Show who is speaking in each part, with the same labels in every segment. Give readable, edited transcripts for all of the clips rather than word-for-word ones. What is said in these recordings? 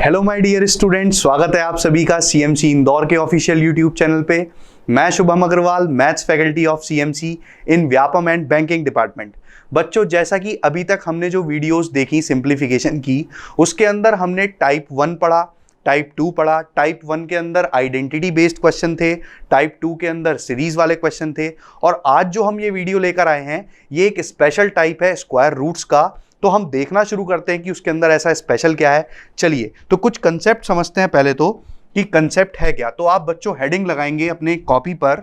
Speaker 1: Hello my dear student, स्वागत है आप सभी का सीएमसी इंदौर के ऑफिशियल यूट्यूब चैनल पे। मैं Shubham Agrawal, maths faculty of CMC in Vyapam and banking department. बच्चों, जैसा कि अभी तक हमने जो वीडियोस देखी सिंप्लीफिकेशन की, उसके अंदर हमने टाइप 1 पढ़ा, टाइप 2 पढ़ा। टाइप 1 के अंदर आइडेंटिटी बेस्ड क्वेश्चन थे, टाइप 2 के अंदर सीरीज वाले क्वेश्चन थे, और आज जो हम ये वीडियो लेकर आए हैं ये एक स्पेशल टाइप है स्क्वायर रूट्स का। तो हम देखना शुरू करते हैं कि उसके अंदर ऐसा स्पेशल क्या है। चलिए तो कुछ कंसेप्ट समझते हैं पहले तो कि कंसेप्ट है क्या। तो आप बच्चों हेडिंग लगाएंगे अपने कॉपी पर,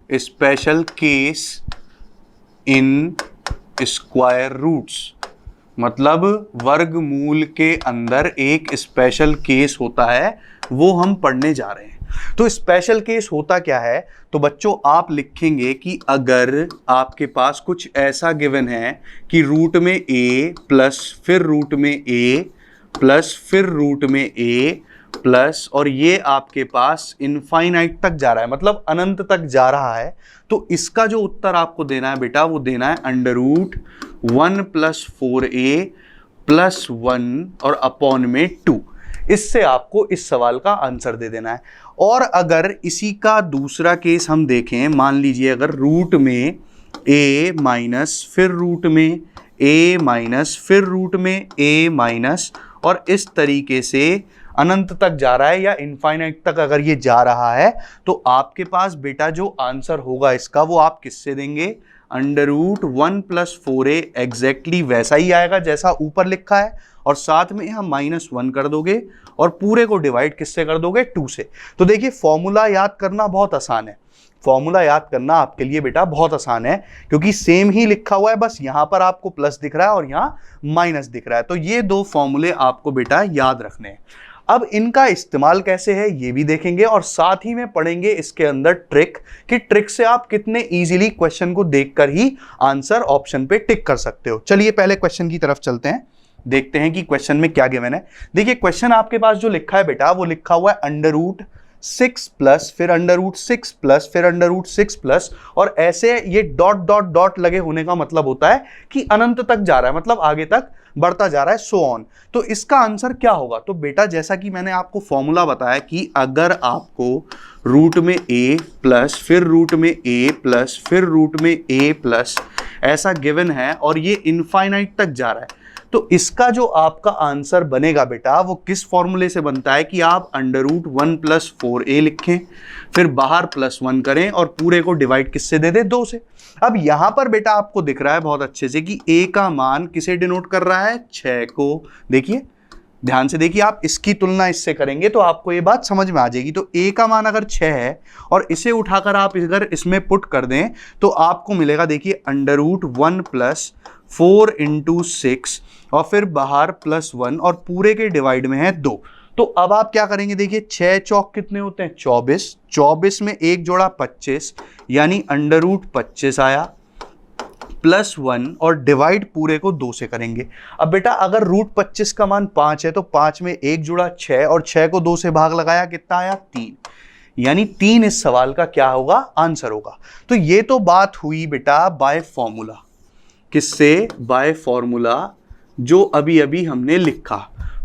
Speaker 1: special case in square roots, मतलब वर्गमूल के अंदर एक स्पेशल केस होता है, वो हम पढ़ने जा रहे हैं। तो स्पेशल केस होता क्या है, तो बच्चों आप लिखेंगे कि अगर आपके पास कुछ ऐसा गिवन है कि रूट में a प्लस फिर रूट में a प्लस फिर रूट में a प्लस, और ये आपके पास इनफाइनाइट तक जा रहा है, मतलब अनंत तक जा रहा है, तो इसका जो उत्तर आपको देना है बेटा वो देना है under root 1 plus 4a plus 1 और अपॉन में 2। इससे आपको इस सवाल का आंसर दे देना है। और अगर इसी का दूसरा केस हम देखें, मान लीजिए अगर रूट में a माइनस फिर रूट में a माइनस फिर रूट में a माइनस, और इस तरीके से अनंत तक जा रहा है या इनफाइनाइट तक अगर ये जा रहा है, तो आपके पास बेटा जो आंसर होगा इसका वो आप किससे देंगे, under root 1 plus 4a exactly वैसा ही आएगा जैसा ऊपर लिखा है, और साथ में हम -1 कर दोगे और पूरे को डिवाइड किससे कर दोगे, 2 से। तो देखिए फॉर्मूला याद करना बहुत आसान है, फॉर्मूला याद करना आपके लिए बेटा बहुत आसान है, क्योंकि सेम ही लिखा हुआ है, बस यहां पर आपको प्लस दिख रहा है और यहां माइनस दिख रहा है। तो ये दो फॉर्मूले आपको बेटा याद रखने हैं। अब इनका इस्तेमाल कैसे है ये भी देखेंगे, और साथ ही में पढ़ेंगे इसके अंदर ट्रिक, कि ट्रिक से आप कितने इजीली क्वेश्चन को देखकर ही आंसर ऑप्शन पे टिक कर सकते हो। चलिए पहले क्वेश्चन की तरफ चलते हैं, देखते हैं कि क्वेश्चन में क्या गिवन है। देखिए क्वेश्चन आपके पास जो लिखा है बेटा वो लिखा हुआ है अंडर रूट 6 प्लस फिर अंडर रूट 6 प्लस फिर अंडर रूट 6 प्लस, और ऐसे ये डॉट डॉट डॉट लगे होने का मतलब होता है कि अनंत तक जा रहा है, मतलब आगे तक बढ़ता जा रहा है, सो ऑन। तो इसका आंसर क्या होगा, तो बेटा जैसा कि मैंने आपको फॉर्मूला बताया कि अगर आपको रूट में a प्लस फिर रूट में a प्लस फिर रूट में a प्लस ऐसा गिवन है और ये इनफाइनाइट तक जा रहा है, तो इसका जो आपका आंसर बनेगा बेटा वो किस फॉर्मूले से बनता है कि आप अंडर रूट 1 प्लस 4a लिखें, फिर बाहर +1 करें और पूरे को डिवाइड किससे दे दे, 2 से। अब यहां पर बेटा आपको दिख रहा है बहुत अच्छे से कि a का मान किसे डिनोट कर रहा है, 6 को। देखिए ध्यान से देखिए, आप इसकी तुलना इससे करेंगे तो आपको ये बात समझ में आ जाएगी। तो a का मान अगर 6 है और इसे उठाकर आप अगर इसमें पुट कर दें तो आपको मिलेगा, देखिए अंडर रूट 1 प्लस 4 इंटू 6 और फिर बाहर +1 और पूरे के डिवाइड में है 2। तो अब आप क्या करेंगे, देखिए 6 चौक कितने होते हैं, 24, 24 में एक जोड़ा 25, यानी अंडर रूट 25 आया +1 और डिवाइड पूरे को 2 से करेंगे। अब बेटा अगर रूट 25 का मान 5 है तो 5 में एक जुड़ा 6 और 6 को 2 से भाग लगाया, कितना आया, 3, यानी 3 इस सवाल का क्या होगा, आंसर होगा। तो ये तो बात हुई बेटा बाय फॉर्मूला, किससे, बाय फॉर्मूला जो अभी अभी हमने लिखा।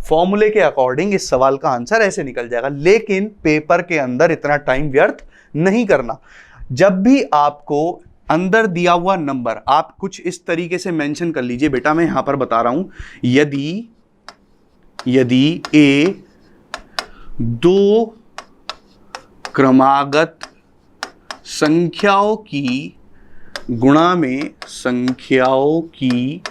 Speaker 1: फॉर्मूले के अकॉर्डिंग इस सवाल का आंसर ऐसे निकल जाएगा, लेकिन पेपर के अंदर इतना टाइम व्यर्थ नहीं करना। जब भी आपको अंदर दिया हुआ नंबर आप कुछ इस तरीके से मेंशन कर लीजिए बेटा, मैं यहां पर बता रहा हूं, यदि a 2 क्रमागत संख्याओं की गुणा में संख्याओं की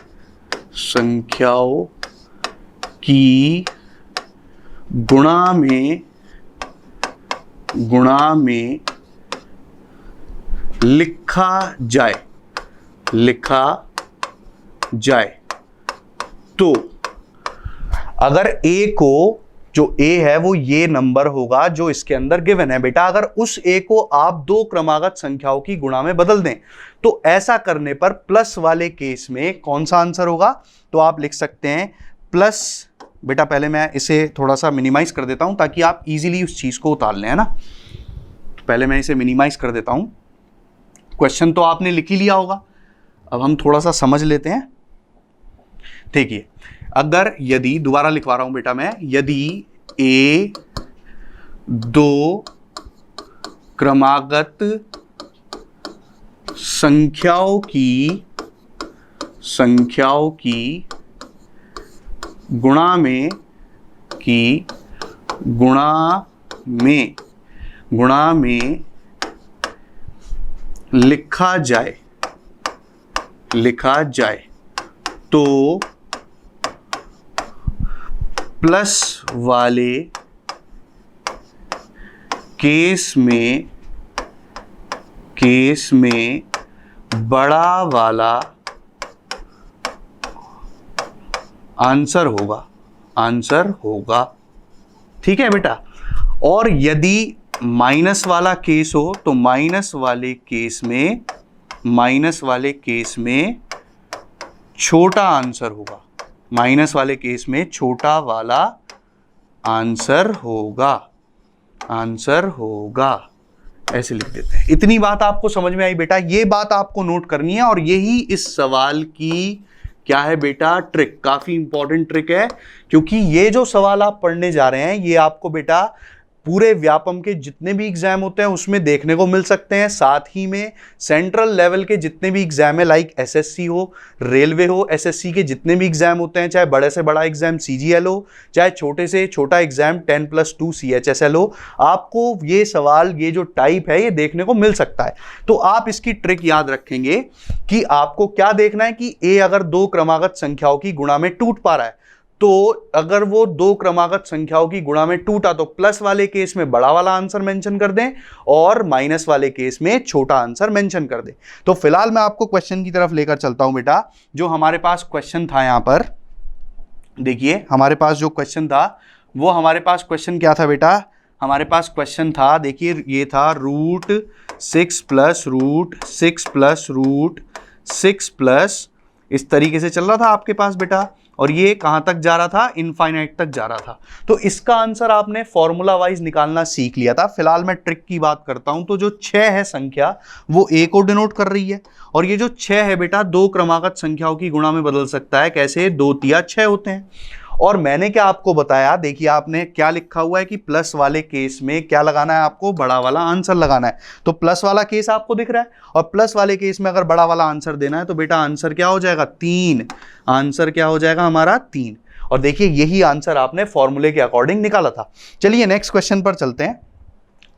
Speaker 1: गुणा में लिखा जाए तो अगर a को, जो a है वो ये नंबर होगा जो इसके अंदर गिवन है बेटा, अगर उस a को आप 2 क्रमागत संख्याओं की गुणा में बदल दें तो ऐसा करने पर प्लस वाले केस में कौन सा आंसर होगा, तो आप लिख सकते हैं प्लस, बेटा पहले मैं इसे थोड़ा सा मिनिमाइज कर देता हूं ताकि आप इजीली उस चीज को उतार लें, है ना। तो पहले मैं इसे मिनिमाइज कर देता हूं। क्वेश्चन तो आपने लिख ही लिया होगा, अब हम थोड़ा सा समझ लेते हैं। देखिए अगर यदि, दोबारा लिखवा रहा हूं बेटा मैं, यदि ए दो क्रमागत संख्याओं की गुणा में लिखा जाए तो प्लस वाले केस में बड़ा वाला आंसर होगा। ठीक है बेटा। और यदि माइनस वाला केस हो तो माइनस वाले केस में छोटा आंसर होगा। माइनस वाले केस में छोटा वाला आंसर होगा। ऐसे लिख देते हैं। इतनी बात आपको समझ में आई बेटा? ये बात आपको नोट करनी है और यही इस सवाल की क्या है बेटा, ट्रिक। काफी इंपॉर्टेंट ट्रिक है, क्योंकि ये जो सवाल आप पढ़ने जा रहे हैं ये आपको बेटा पूरे व्यापम के जितने भी एग्जाम होते हैं उसमें देखने को मिल सकते हैं। साथ ही में सेंट्रल लेवल के जितने भी एग्जाम है, लाइक एसएससी हो, रेलवे हो, एसएससी के जितने भी एग्जाम होते हैं, चाहे बड़े से बड़ा एग्जाम सीजीएल हो, चाहे छोटे से छोटा एग्जाम 10+2 सीएचएसएल हो, आपको ये सवाल, ये जो टाइप है, ये देखने को मिल सकता है। तो आप इसकी ट्रिक याद रखेंगे कि आपको क्या देखना है कि ए अगर दो क्रमागत संख्याओं की गुणा में टूट पा रहा है, तो अगर वो दो क्रमागत संख्याओं की गुणा में टूटा तो प्लस वाले केस में बड़ा वाला आंसर मेंशन कर दें और माइनस वाले केस में छोटा आंसर मेंशन कर दें। तो फिलहाल मैं आपको क्वेश्चन की तरफ लेकर चलता हूं बेटा। जो हमारे पास क्वेश्चन था यहां पर देखिए, हमारे पास जो क्वेश्चन था वो हमारे पास क्वेश्चन क्या था बेटा? हमारे पास क्वेश्चन था, देखिए ये था √6 + √6 इस तरीके से चल रहा था आपके पास बेटा, और ये कहां तक जा रहा था? इनफाइनाइट तक जा रहा था। तो इसका आंसर आपने फॉर्मूला वाइज निकालना सीख लिया था। फिलहाल मैं ट्रिक की बात करता हूं। तो जो 6 है संख्या, वो ए को डिनोट कर रही है, और ये जो 6 है बेटा दो क्रमागत संख्याओं की गुणा में बदल सकता है। कैसे? 2 तिया 6 होते हैं। और मैंने क्या आपको बताया, देखिए आपने क्या लिखा हुआ है कि प्लस वाले केस में क्या लगाना है, आपको बड़ा वाला आंसर लगाना है। तो प्लस वाला केस आपको दिख रहा है, और प्लस वाले केस में अगर बड़ा वाला आंसर देना है तो बेटा आंसर क्या हो जाएगा? 3। आंसर क्या हो जाएगा हमारा? 3। और देखिए यही आंसर आपने फॉर्मूले के अकॉर्डिंग निकाला था। चलिए नेक्स्ट क्वेश्चन पर चलते हैं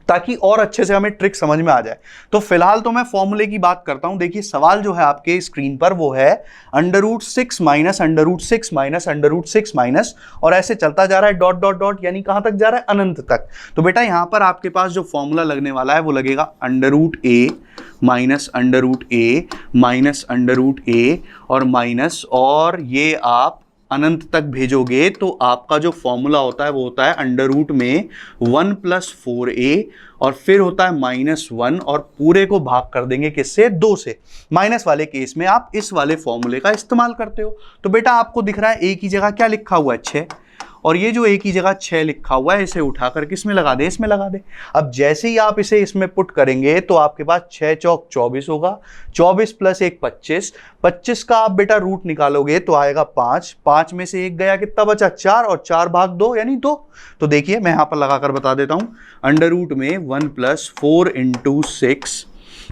Speaker 1: ताकि और अच्छे से हमें ट्रिक समझ में आ जाए। तो फिलहाल तो मैं फॉर्मूले की बात करता हूं। देखिए सवाल जो है आपके स्क्रीन पर वो है √6 - √6 - √6 और ऐसे चलता जा रहा है डॉट डॉट डॉट, यानी कहां तक जा रहा है? अनंत तक। तो बेटा यहां पर आपके पास जो फॉर्मूला लगने वाला है वो लगेगा √a -√a और माइनस, और ये आप अनंत तक भेजोगे तो आपका जो फॉर्मूला होता है वो होता है √ में 1 + 4a और फिर होता है -1 और पूरे को भाग कर देंगे किससे? 2 से। माइनस वाले केस में आप इस वाले फॉर्मूले का इस्तेमाल करते हो। तो बेटा आपको दिख रहा है a की जगह क्या लिखा हुआ है? 6, और ये जो a की जगह 6 लिखा हुआ है इसे उठाकर किस में लगा दे? इसमें लगा दे। अब जैसे ही आप इसे इसमें पुट करेंगे तो आपके पास 6 चौक 24 होगा, 24 + 1 25, 25 का आप बेटा रूट निकालोगे तो आएगा 5, 5 में से 1 गया, कितना बचा? 4, और 4 भाग 2 यानी 2। तो देखिए मैं यहां पर लगाकर बता देता हूं, √ में 1 + 4 × 6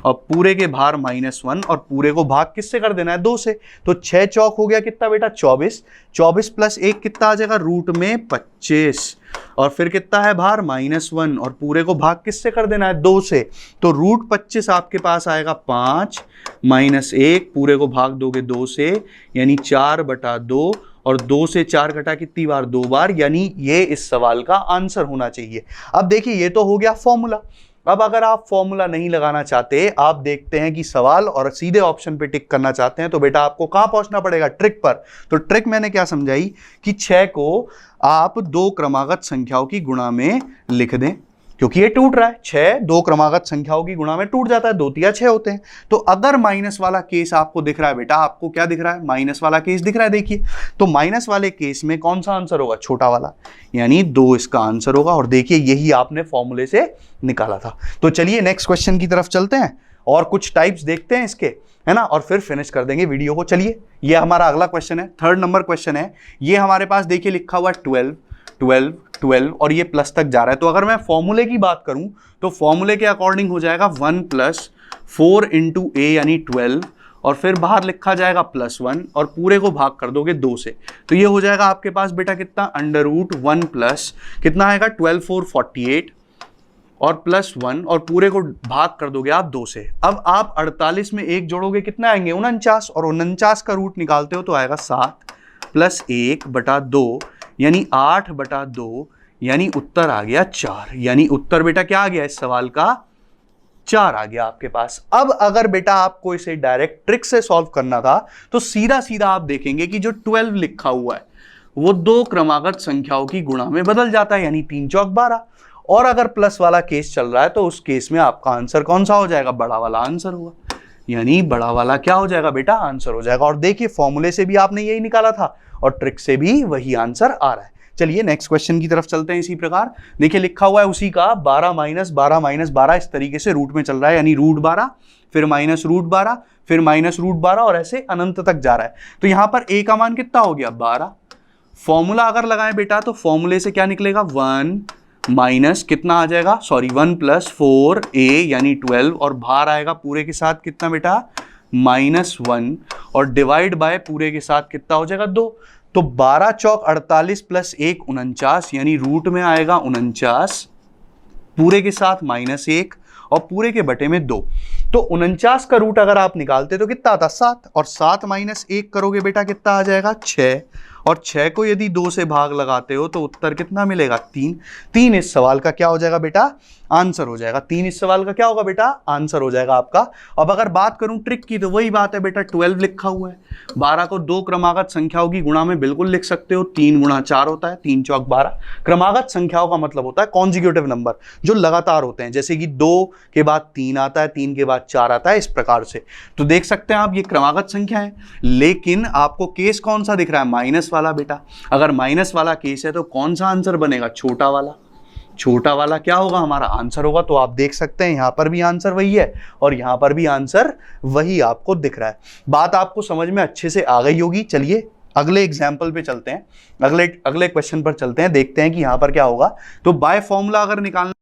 Speaker 1: और पूरे के बाहर -1 और पूरे को भाग किससे कर देना है? 2 से। तो 6 चौक हो गया कितना बेटा? 24, 24 + 1 कितना आ जाएगा? √ में 25 और फिर कितना है बाहर? -1 और पूरे को भाग किससे कर देना है? 2 से। तो √25 आपके पास आएगा 5 -1, पूरे को भाग दोगे 2 से, यानी 4/2 और 2 से 4 घटा कितनी बार? 2 बार, यानी ये इस सवाल का आंसर होना चाहिए। अब देखिए ये तो हो गया फॉर्मूला। अब अगर आप फॉर्मूला नहीं लगाना चाहते, आप देखते हैं कि सवाल और सीधे ऑप्शन पे टिक करना चाहते हैं, तो बेटा आपको कहां पहुंचना पड़ेगा? ट्रिक पर। तो ट्रिक मैंने क्या समझाई कि 6 को आप दो क्रमागत संख्याओं की गुणा में लिख दें, क्योंकि ये टूट रहा है। 6 दो क्रमागत संख्याओं की गुणा में टूट जाता है, 2 तिया 6 होते हैं। तो अगर माइनस वाला केस आपको दिख रहा है बेटा, आपको क्या दिख रहा है? माइनस वाला केस दिख रहा है। देखिए तो माइनस वाले केस में कौन सा आंसर होगा? छोटा वाला, यानी 2 इसका आंसर होगा। और देखिए यही आपने फॉर्मूले से निकाला था। तो चलिए नेक्स्ट क्वेश्चन की तरफ चलते हैं और कुछ टाइप्स देखते हैं इसके, है ना, और फिर फिनिश कर देंगे वीडियो को। चलिए ये हमारा अगला क्वेश्चन है, 3rd नंबर क्वेश्चन है। ये हमारे पास देखिए लिखा हुआ है 12 12 12 और ये प्लस तक जा रहा है। तो अगर मैं फॉर्मूले की बात करूं तो फॉर्मूले के अकॉर्डिंग हो जाएगा 1 + 4 × a यानी 12 और फिर बाहर लिखा जाएगा +1 और पूरे को भाग कर दोगे 2 से। तो ये हो जाएगा आपके पास बेटा कितना, √1 प्लस कितना आएगा 12 4 48 और +1 और पूरे को भाग कर दोगे आप 2 से। अब आप 48 में 1 जोड़ोगे कितना आएंगे 49 और 49 का रूट निकालते हो तो आएगा 7 + 1/2 यानी 8/2 यानी उत्तर आ गया 4। यानी उत्तर बेटा क्या आ गया इस सवाल का, 4 आ गया आपके पास। अब अगर बेटा आपको इसे डायरेक्ट ट्रिक से सॉल्व करना था तो सीधा सीधा आप देखेंगे कि जो 12 लिखा हुआ है वो 2 क्रमागत संख्याओं की गुणा में बदल जाता है, यानी 3 चौक 12। और अगर प्लस वाला केस चल रहा है तो उस केस में आपका आंसर कौन सा हो जाएगा, बड़ा वाला आंसर होगा। यानी बड़ा वाला क्या हो जाएगा बेटा, आंसर हो जाएगा। और देखिए फॉर्मूले से भी आपने यही निकाला था और ट्रिक से भी वही आंसर आ रहा है। चलिए नेक्स्ट क्वेश्चन की तरफ चलते हैं। इसी प्रकार देखिए लिखा हुआ है उसी का 12 - 12 - 12 इस तरीके से रूट में चल रहा है, यानी √12 फिर -√12 फिर -√12 और ऐसे अनंत तक जा रहा है। तो यहां पर a का मान कितना हो गया 12। फॉर्मूला अगर लगाएं बेटा तो फॉर्मूले से क्या निकलेगा 1 माइनस कितना आ जाएगा, सॉरी 1 + 4a यानी 12 और बाहर आएगा पूरे के साथ कितना बेटा -1 और डिवाइड बाय पूरे के साथ कितना हो जाएगा 2। तो 12 चौक 48 + 1 49 यानी रूट में आएगा 49 पूरे के साथ -1 और पूरे के बटे में 2। तो 49 का रूट अगर आप निकालते तो कितना आता 7 और 7 - 1 करोगे बेटा कितना आ जाएगा 6 और 6 को यदि 2 से भाग लगाते हो तो उत्तर कितना मिलेगा 3। 3 इस सवाल का क्या हो जाएगा बेटा, आंसर हो जाएगा। 3 इस सवाल का क्या होगा बेटा, आंसर हो जाएगा आपका। अब अगर बात करूं ट्रिक की तो वही बात है बेटा, 12 लिखा हुआ है, 12 को 2 क्रमागत संख्याओं की गुणा में बिल्कुल लिख सकते हो। 3 × 4 होता है, 3 चौक 12। क्रमागत संख्याओं का मतलब होता है कॉन्जिक्यूटिव नंबर जो लगातार होते हैं, जैसे कि 2 के बाद 3 आता है, 3 के बाद 4 आता है, इस प्रकार से। तो देख सकते हैं आप ये क्रमागत संख्या है, लेकिन आपको केस कौन सा दिख रहा है, माइनस वाला बेटा। अगर माइनस वाला केस है तो कौन सा आंसर बनेगा, छोटा वाला। छोटा वाला क्या होगा, हमारा आंसर होगा। तो आप देख सकते हैं यहां पर भी आंसर वही है और यहां पर भी आंसर वही आपको दिख रहा है। बात आपको समझ में अच्छे से आ गई होगी। चलिए अगले एग्जाम्पल पे चलते हैं, अगले क्वेश्चन पर चलते हैं, देखते हैं कि यहां पर क्या होगा। तो बाय फॉर्मूला अगर निकालना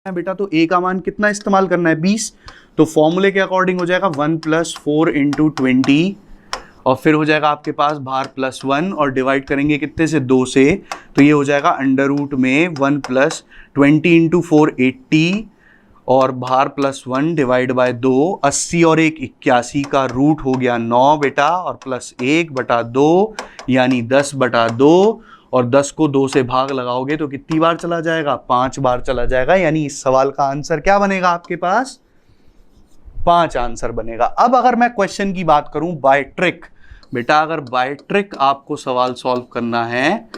Speaker 1: है बेटा तो a का मान कितना इस्तेमाल करना है 20। तो फॉर्मूले के अकॉर्डिंग हो जाएगा 1 + 4 × 20 और फिर हो जाएगा आपके पास बाहर +1 और डिवाइड करेंगे कितने से 2 से। तो ये हो जाएगा अंडर रूट में 1 + 20 × 4 80 और बाहर +1 डिवाइड बाय 2 80 और 1 81 का रूट हो गया 9 बेटा और +1/2 यानी 10/2 और 10 को 2 से भाग लगाओगे तो कितनी बार चला जाएगा, 5 बार चला जाएगा। यानी इस सवाल का आंसर क्या बनेगा आपके पास, 5 आंसर बनेगा। अब अगर मैं क्वेश्चन की बात करूं बाय ट्रिक, बेटा अगर बाय ट्रिक आपको सवाल सॉल्व करना है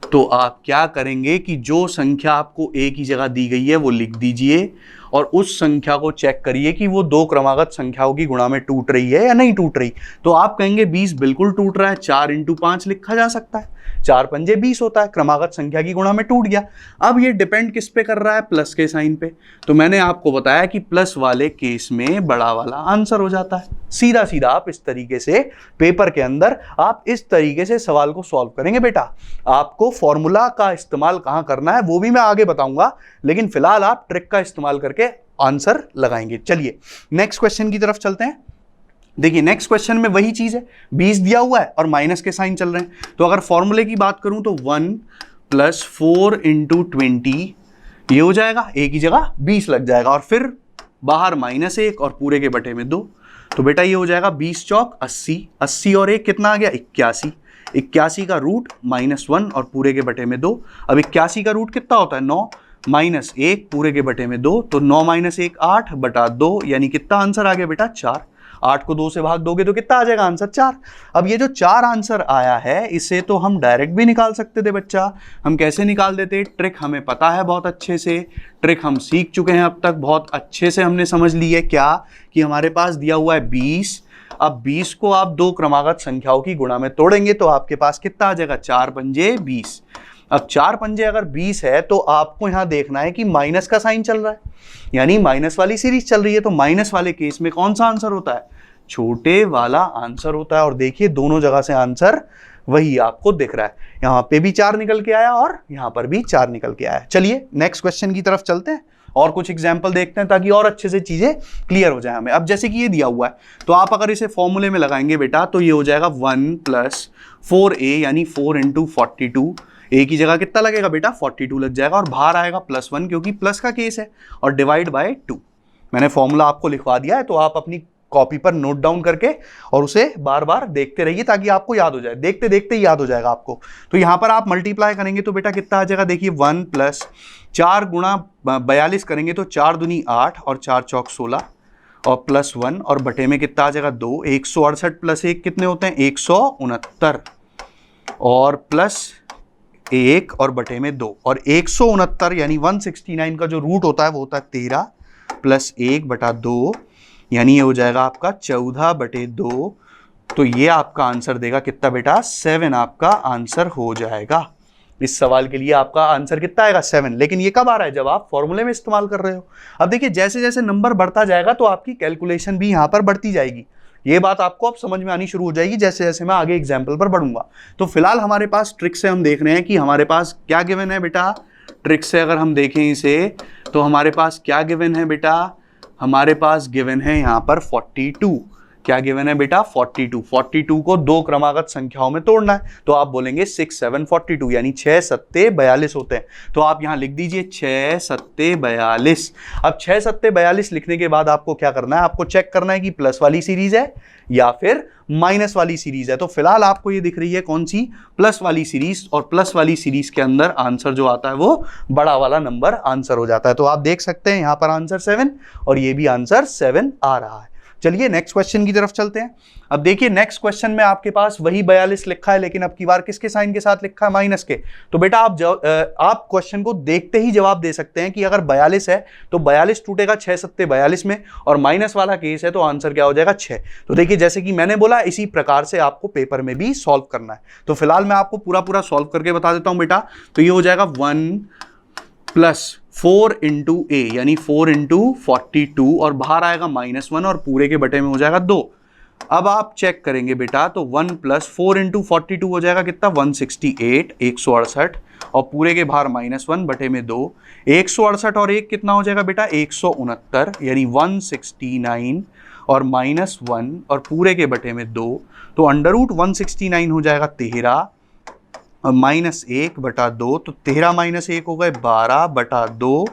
Speaker 1: तो आप क्या करेंगे कि जो संख्या आपको a की जगह दी गई है वो लिख दीजिए और उस संख्या को चेक करिए कि वो 2 क्रमागत संख्याओं की गुणा में टूट रही है या नहीं टूट रही। तो आप कहेंगे 20 बिल्कुल टूट रहा है, 4 × 5 लिखा जा सकता है, 4 × 5 = 20 होता है, क्रमागत संख्या की गुणा में टूट गया। अब ये डिपेंड किस पे कर रहा है, प्लस के साइन पे। तो मैंने आपको बताया कि प्लस वाले केस में बड़ा वाला आंसर हो जाता है। सीधा सीधा आप इस तरीके से पेपर के अंदर आप इस तरीके से सवाल को सॉल्व करेंगे बेटा। आपको फॉर्मूला का इस्तेमाल कहां करना है वो भी मैं आगे बताऊंगा, लेकिन फिलहाल आप ट्रिक का इस्तेमाल करके आंसर लगाएंगे। चलिए नेक्स्ट क्वेश्चन की तरफ चलते हैं। देखिए नेक्स्ट क्वेश्चन में वही चीज है, 20 दिया हुआ है और माइनस के साइन चल रहे हैं। तो अगर फॉर्मूले की बात करूं तो 1 + 4 × 20 ये हो जाएगा, a की जगह 20 लग जाएगा और फिर बाहर -1 और पूरे के बटे में 2। तो बेटा ये हो जाएगा 20 चौक 80, 80 और 1 कितना आ गया 81, 81 का रूट -1 और पूरे के बटे में 2। अब 81 का रूट कितना होता है 9 -1 पूरे के बटे में 2, तो 9 - 1 8/2 यानी कितना आंसर आ गया बेटा 4। 8 को 2 से भाग दोगे तो कितना आ जाएगा आंसर 4। अब ये जो 4 आंसर आया है इसे तो हम डायरेक्ट भी निकाल सकते थे बच्चा। हम कैसे निकाल देते, ट्रिक हमें पता है बहुत अच्छे से, ट्रिक हम सीख चुके हैं अब तक, बहुत अच्छे से हमने समझ ली है क्या कि हमारे पास दिया हुआ है 20। अब 20 को आप 2 क्रमागत संख्याओं की गुणा में तोड़ेंगे तो आपके पास कितना आ जाएगा 4 × 5 = 20 अब 4 पंजे अगर 20 है तो आपको यहां देखना है कि माइनस का साइन चल रहा है, यानी माइनस वाली सीरीज चल रही है, तो माइनस वाले केस में कौन सा आंसर होता है, छोटे वाला आंसर होता है। और देखिए दोनों जगह से आंसर वही आपको दिख रहा है, यहां पे भी 4 निकल के आया और यहां पर भी 4 निकल के आया। चलिए नेक्स्ट क्वेश्चन की तरफ चलते हैं और कुछ एग्जाम्पल देखते हैं ताकि और अच्छे से चीजें क्लियर हो जाए हमें। अब जैसे कि ये दिया हुआ है तो आप अगर इसे फॉर्मूले में लगाएंगे बेटा तो ये हो जाएगा 1 + 4a यानी 4 × 42। ए की जगह कितना लगेगा बेटा 42 लग जाएगा और बाहर आएगा +1 क्योंकि प्लस का केस है, और डिवाइड बाय 2। मैंने फॉर्मूला आपको लिखवा दिया है तो आप अपनी कॉपी पर नोट डाउन करके और उसे बार बार देखते रहिए ताकि आपको याद हो जाए, देखते देखते याद हो जाएगा आपको। तो यहां पर आप मल्टीप्लाई करेंगे तो बेटा कितना आ जाएगा, देखिए 1 + 4 × 42 करेंगे तो 4 दूनी 8 और 4 चौक 16 और +1 और बटे में कितना आ जाएगा 2। 168 + 1 कितने होते हैं 169 और +1 और बटे में 2 और 169 यानी 169 का जो रूट होता है वो होता है 13 + 1/2 यानी ये हो जाएगा आपका 14/2। तो ये आपका आंसर देगा कितना बेटा 7 आपका आंसर हो जाएगा। इस सवाल के लिए आपका आंसर कितना आएगा 7। लेकिन ये कब आ रहा है, जब आप फॉर्मूले में इस्तेमाल कर रहे हो। अब देखिए जैसे जैसे नंबर बढ़ता जाएगा तो आपकी कैलकुलेशन भी यहाँ पर बढ़ती जाएगी। ये बात आपको अब समझ में आनी शुरू हो जाएगी जैसे जैसे मैं आगे एग्जाम्पल पर बढ़ूंगा। तो फिलहाल हमारे पास ट्रिक से हम देख रहे हैं कि हमारे पास क्या गिवन है बेटा। ट्रिक से अगर हम देखें इसे तो हमारे पास क्या गिवन है बेटा, हमारे पास गिवन है यहाँ पर 42। क्या गिवन है बेटा 42। 42 को 2 क्रमागत संख्याओं में तोड़ना है तो आप बोलेंगे 6 7 42 यानी 6 7 42 होते हैं। तो आप यहाँ लिख दीजिए 6 7 42। अब 6 7 42 लिखने के बाद आपको क्या करना है, आपको चेक करना है कि प्लस वाली सीरीज है या फिर माइनस वाली सीरीज है। तो फिलहाल आपको ये दिख रही है कौन सी, प्लस वाली सीरीज, और प्लस वाली सीरीज के अंदर आंसर जो आता है वो बड़ा वाला नंबर आंसर हो जाता है। तो आप देख सकते हैं यहाँ पर आंसर 7 और ये भी आंसर 7 आ रहा है। चलिए नेक्स्ट क्वेश्चन की तरफ चलते हैं। अब देखिए नेक्स्ट क्वेश्चन में आपके पास वही 42 लिखा है लेकिन अब की बार किसके साइन के साथ लिखा है, माइनस के। तो बेटा आप क्वेश्चन को देखते ही जवाब दे सकते हैं कि अगर 42 है तो 42 टूटेगा 6 7 42 में, और माइनस वाला केस है तो आंसर क्या हो जाएगा 6। तो देखिए जैसे कि मैंने बोला इसी प्रकार से आपको पेपर में भी सॉल्व करना है। तो फिलहाल मैं आपको पूरा पूरा सॉल्व करके बता देता हूं बेटा। तो ये हो जाएगा 1 + 4 × a यानी 4 × 42 और बाहर आएगा -1 और पूरे के बटे में हो जाएगा 2। अब आप चेक करेंगे बेटा तो 1 + 4 × 42 हो जाएगा कितना 168 168 और पूरे के बाहर -1 बटे में 2। 168 और 1 कितना हो जाएगा बेटा 169 यानी 169 और -1 और पूरे के बटे में 2। तो √ 169 हो जाएगा 13 और -1/2 तो 13 - 1 हो गए 12/2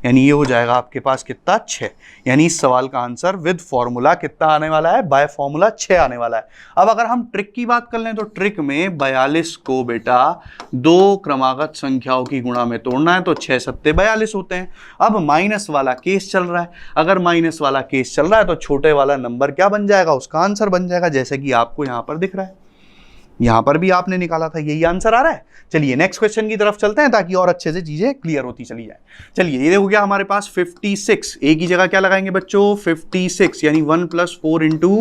Speaker 1: यानी ये हो जाएगा आपके पास कितना 6। यानी इस सवाल का आंसर विद फॉर्मूला कितना आने वाला है, बाय फॉर्मूला 6 आने वाला है। अब अगर हम ट्रिक की बात कर लें तो ट्रिक में 42 को बेटा 2 क्रमागत संख्याओं की गुणा में तोड़ना है तो 6 7 42 होते हैं। अब माइनस वाला केस चल रहा है, अगर माइनस वाला केस चल रहा है तो छोटे वाला नंबर क्या बन जाएगा, उसका आंसर बन जाएगा, जैसे कि आपको यहाँ पर दिख रहा है। यहां पर भी आपने निकाला था, यही आंसर आ रहा है। चलिए नेक्स्ट क्वेश्चन की तरफ चलते हैं ताकि और अच्छे से चीजें क्लियर होती चली जाए। चलिए ये हो गया हमारे पास 56। ए की जगह क्या लगाएंगे बच्चों 56 यानी 1 + 4 ×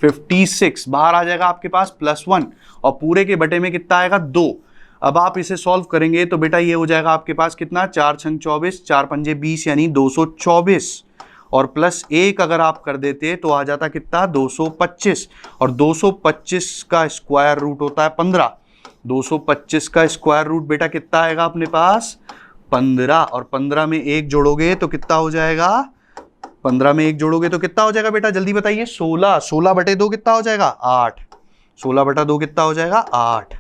Speaker 1: 56 बाहर आ जाएगा आपके पास +1 और पूरे के बटे में कितना आएगा 2। अब आप इसे सॉल्व करेंगे तो बेटा ये हो जाएगा आपके पास कितना 4 × 24 4 × 20 यानी 224 और +1 अगर आप कर देते तो आ जाता कितना 225 और 225 का स्क्वायर रूट होता है 15। 225 का स्क्वायर रूट बेटा कितना आएगा अपने पास 15 और 15 में 1 जोड़ोगे तो कितना हो जाएगा, 15 में 1 जोड़ोगे तो कितना हो जाएगा बेटा जल्दी बताइए 16। 16/2 कितना हो जाएगा 8। 16/2 कितना हो जाएगा 8।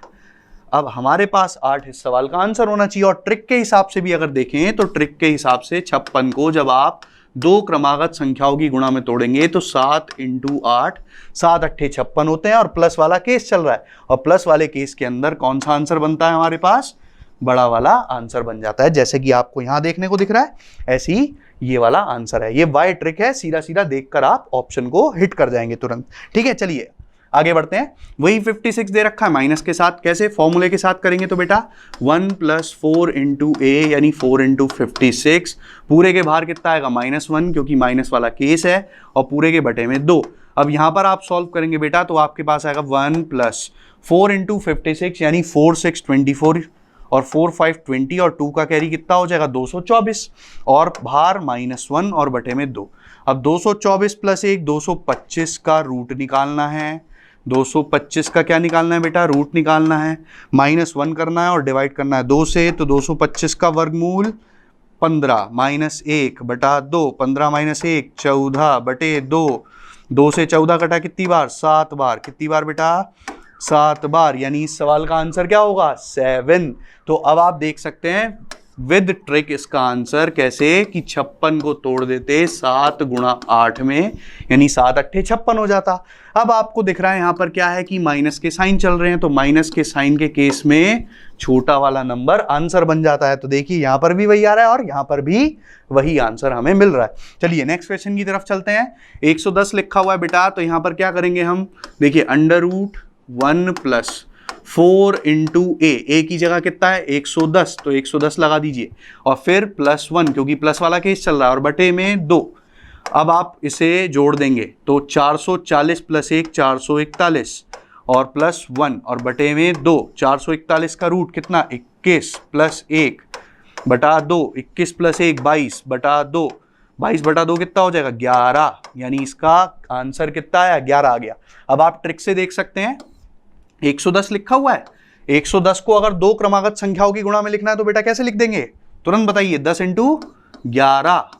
Speaker 1: अब हमारे पास 8 इस सवाल का आंसर होना चाहिए। और ट्रिक के हिसाब से भी अगर देखें तो ट्रिक के हिसाब से 56 को जब आप 2 क्रमागत संख्याओं की गुणा में तोड़ेंगे तो 7 × 8 7 8 56 होते हैं और प्लस वाला केस चल रहा है और प्लस वाले केस के अंदर कौन सा आंसर बनता है हमारे पास, बड़ा वाला आंसर बन जाता है। जैसे कि आपको यहां देखने को दिख रहा है ऐसे ही ये वाला आंसर है। ये वाई ट्रिक है, सीधा सीधा देखकर आप ऑप्शन को हिट कर जाएंगे तुरंत। ठीक है चलिए आगे बढ़ते हैं। वही 56 दे रखा है माइनस के साथ, कैसे फॉर्मूले के साथ करेंगे तो बेटा 1 + 4 × a यानी 4 × 56 पूरे के बाहर कितना आएगा -1 क्योंकि माइनस वाला केस है और पूरे के बटे में 2। अब यहां पर आप सॉल्व करेंगे बेटा तो आपके पास आएगा 1 + 4 × 56 यानी 4 6 24 और 4 5 20 और 2 का कैरी कितना हो जाएगा 224 और बाहर -1 और बटे में 2। अब 224 प्लस 1 225 का रूट निकालना है। 225 का क्या निकालना है बेटा, रूट निकालना है। -1 करना है और डिवाइड करना है 2 से, तो 225 का वर्गमूल 15 -1 बटा 2, 15 -1 14 बटे 2। 2 से 14 कटा कितनी बार, 7 बार। कितनी बार बेटा, 7 बार। यानी इस सवाल का आंसर क्या होगा, 7। तो अब आप देख सकते हैं विद ट्रिक इसका आंसर कैसे कि 56 को तोड़ देते 7 गुणा 8 में, यानी 7 अट्ठे 56 हो जाता। अब आपको दिख रहा है यहां पर क्या है कि माइनस के साइन चल रहे हैं, तो माइनस के साइन के केस में छोटा वाला नंबर आंसर बन जाता है। तो देखिए यहां पर भी वही आ रहा है और यहां पर भी वही आंसर हमें मिल रहा है। चलिए नेक्स्ट क्वेश्चन की तरफ चलते हैं। 110 लिखा हुआ है बेटा, तो यहां पर क्या करेंगे हम, देखिए √1 + 4 × a की जगह कितना है 110, तो 110 लगा दीजिए और फिर +1 क्योंकि प्लस वाला केस चल रहा है और बटे में 2। अब आप इसे जोड़ देंगे तो 440 + 1 441 और +1 और बटे में 2। 441 का रूट कितना 21 + 1 बटा 2, 21 + 1 22 बटा 2, 22 बटा 2 कितना हो जाएगा 11, यानी इसका आंसर कितना आया 11 आ गया। अब आप ट्रिक से देख सकते हैं 110 लिखा हुआ है, 110 को अगर दो क्रमागत संख्याओं की गुणा में लिखना है तो बेटा कैसे लिख देंगे, तुरंत बताइए, 10 × 11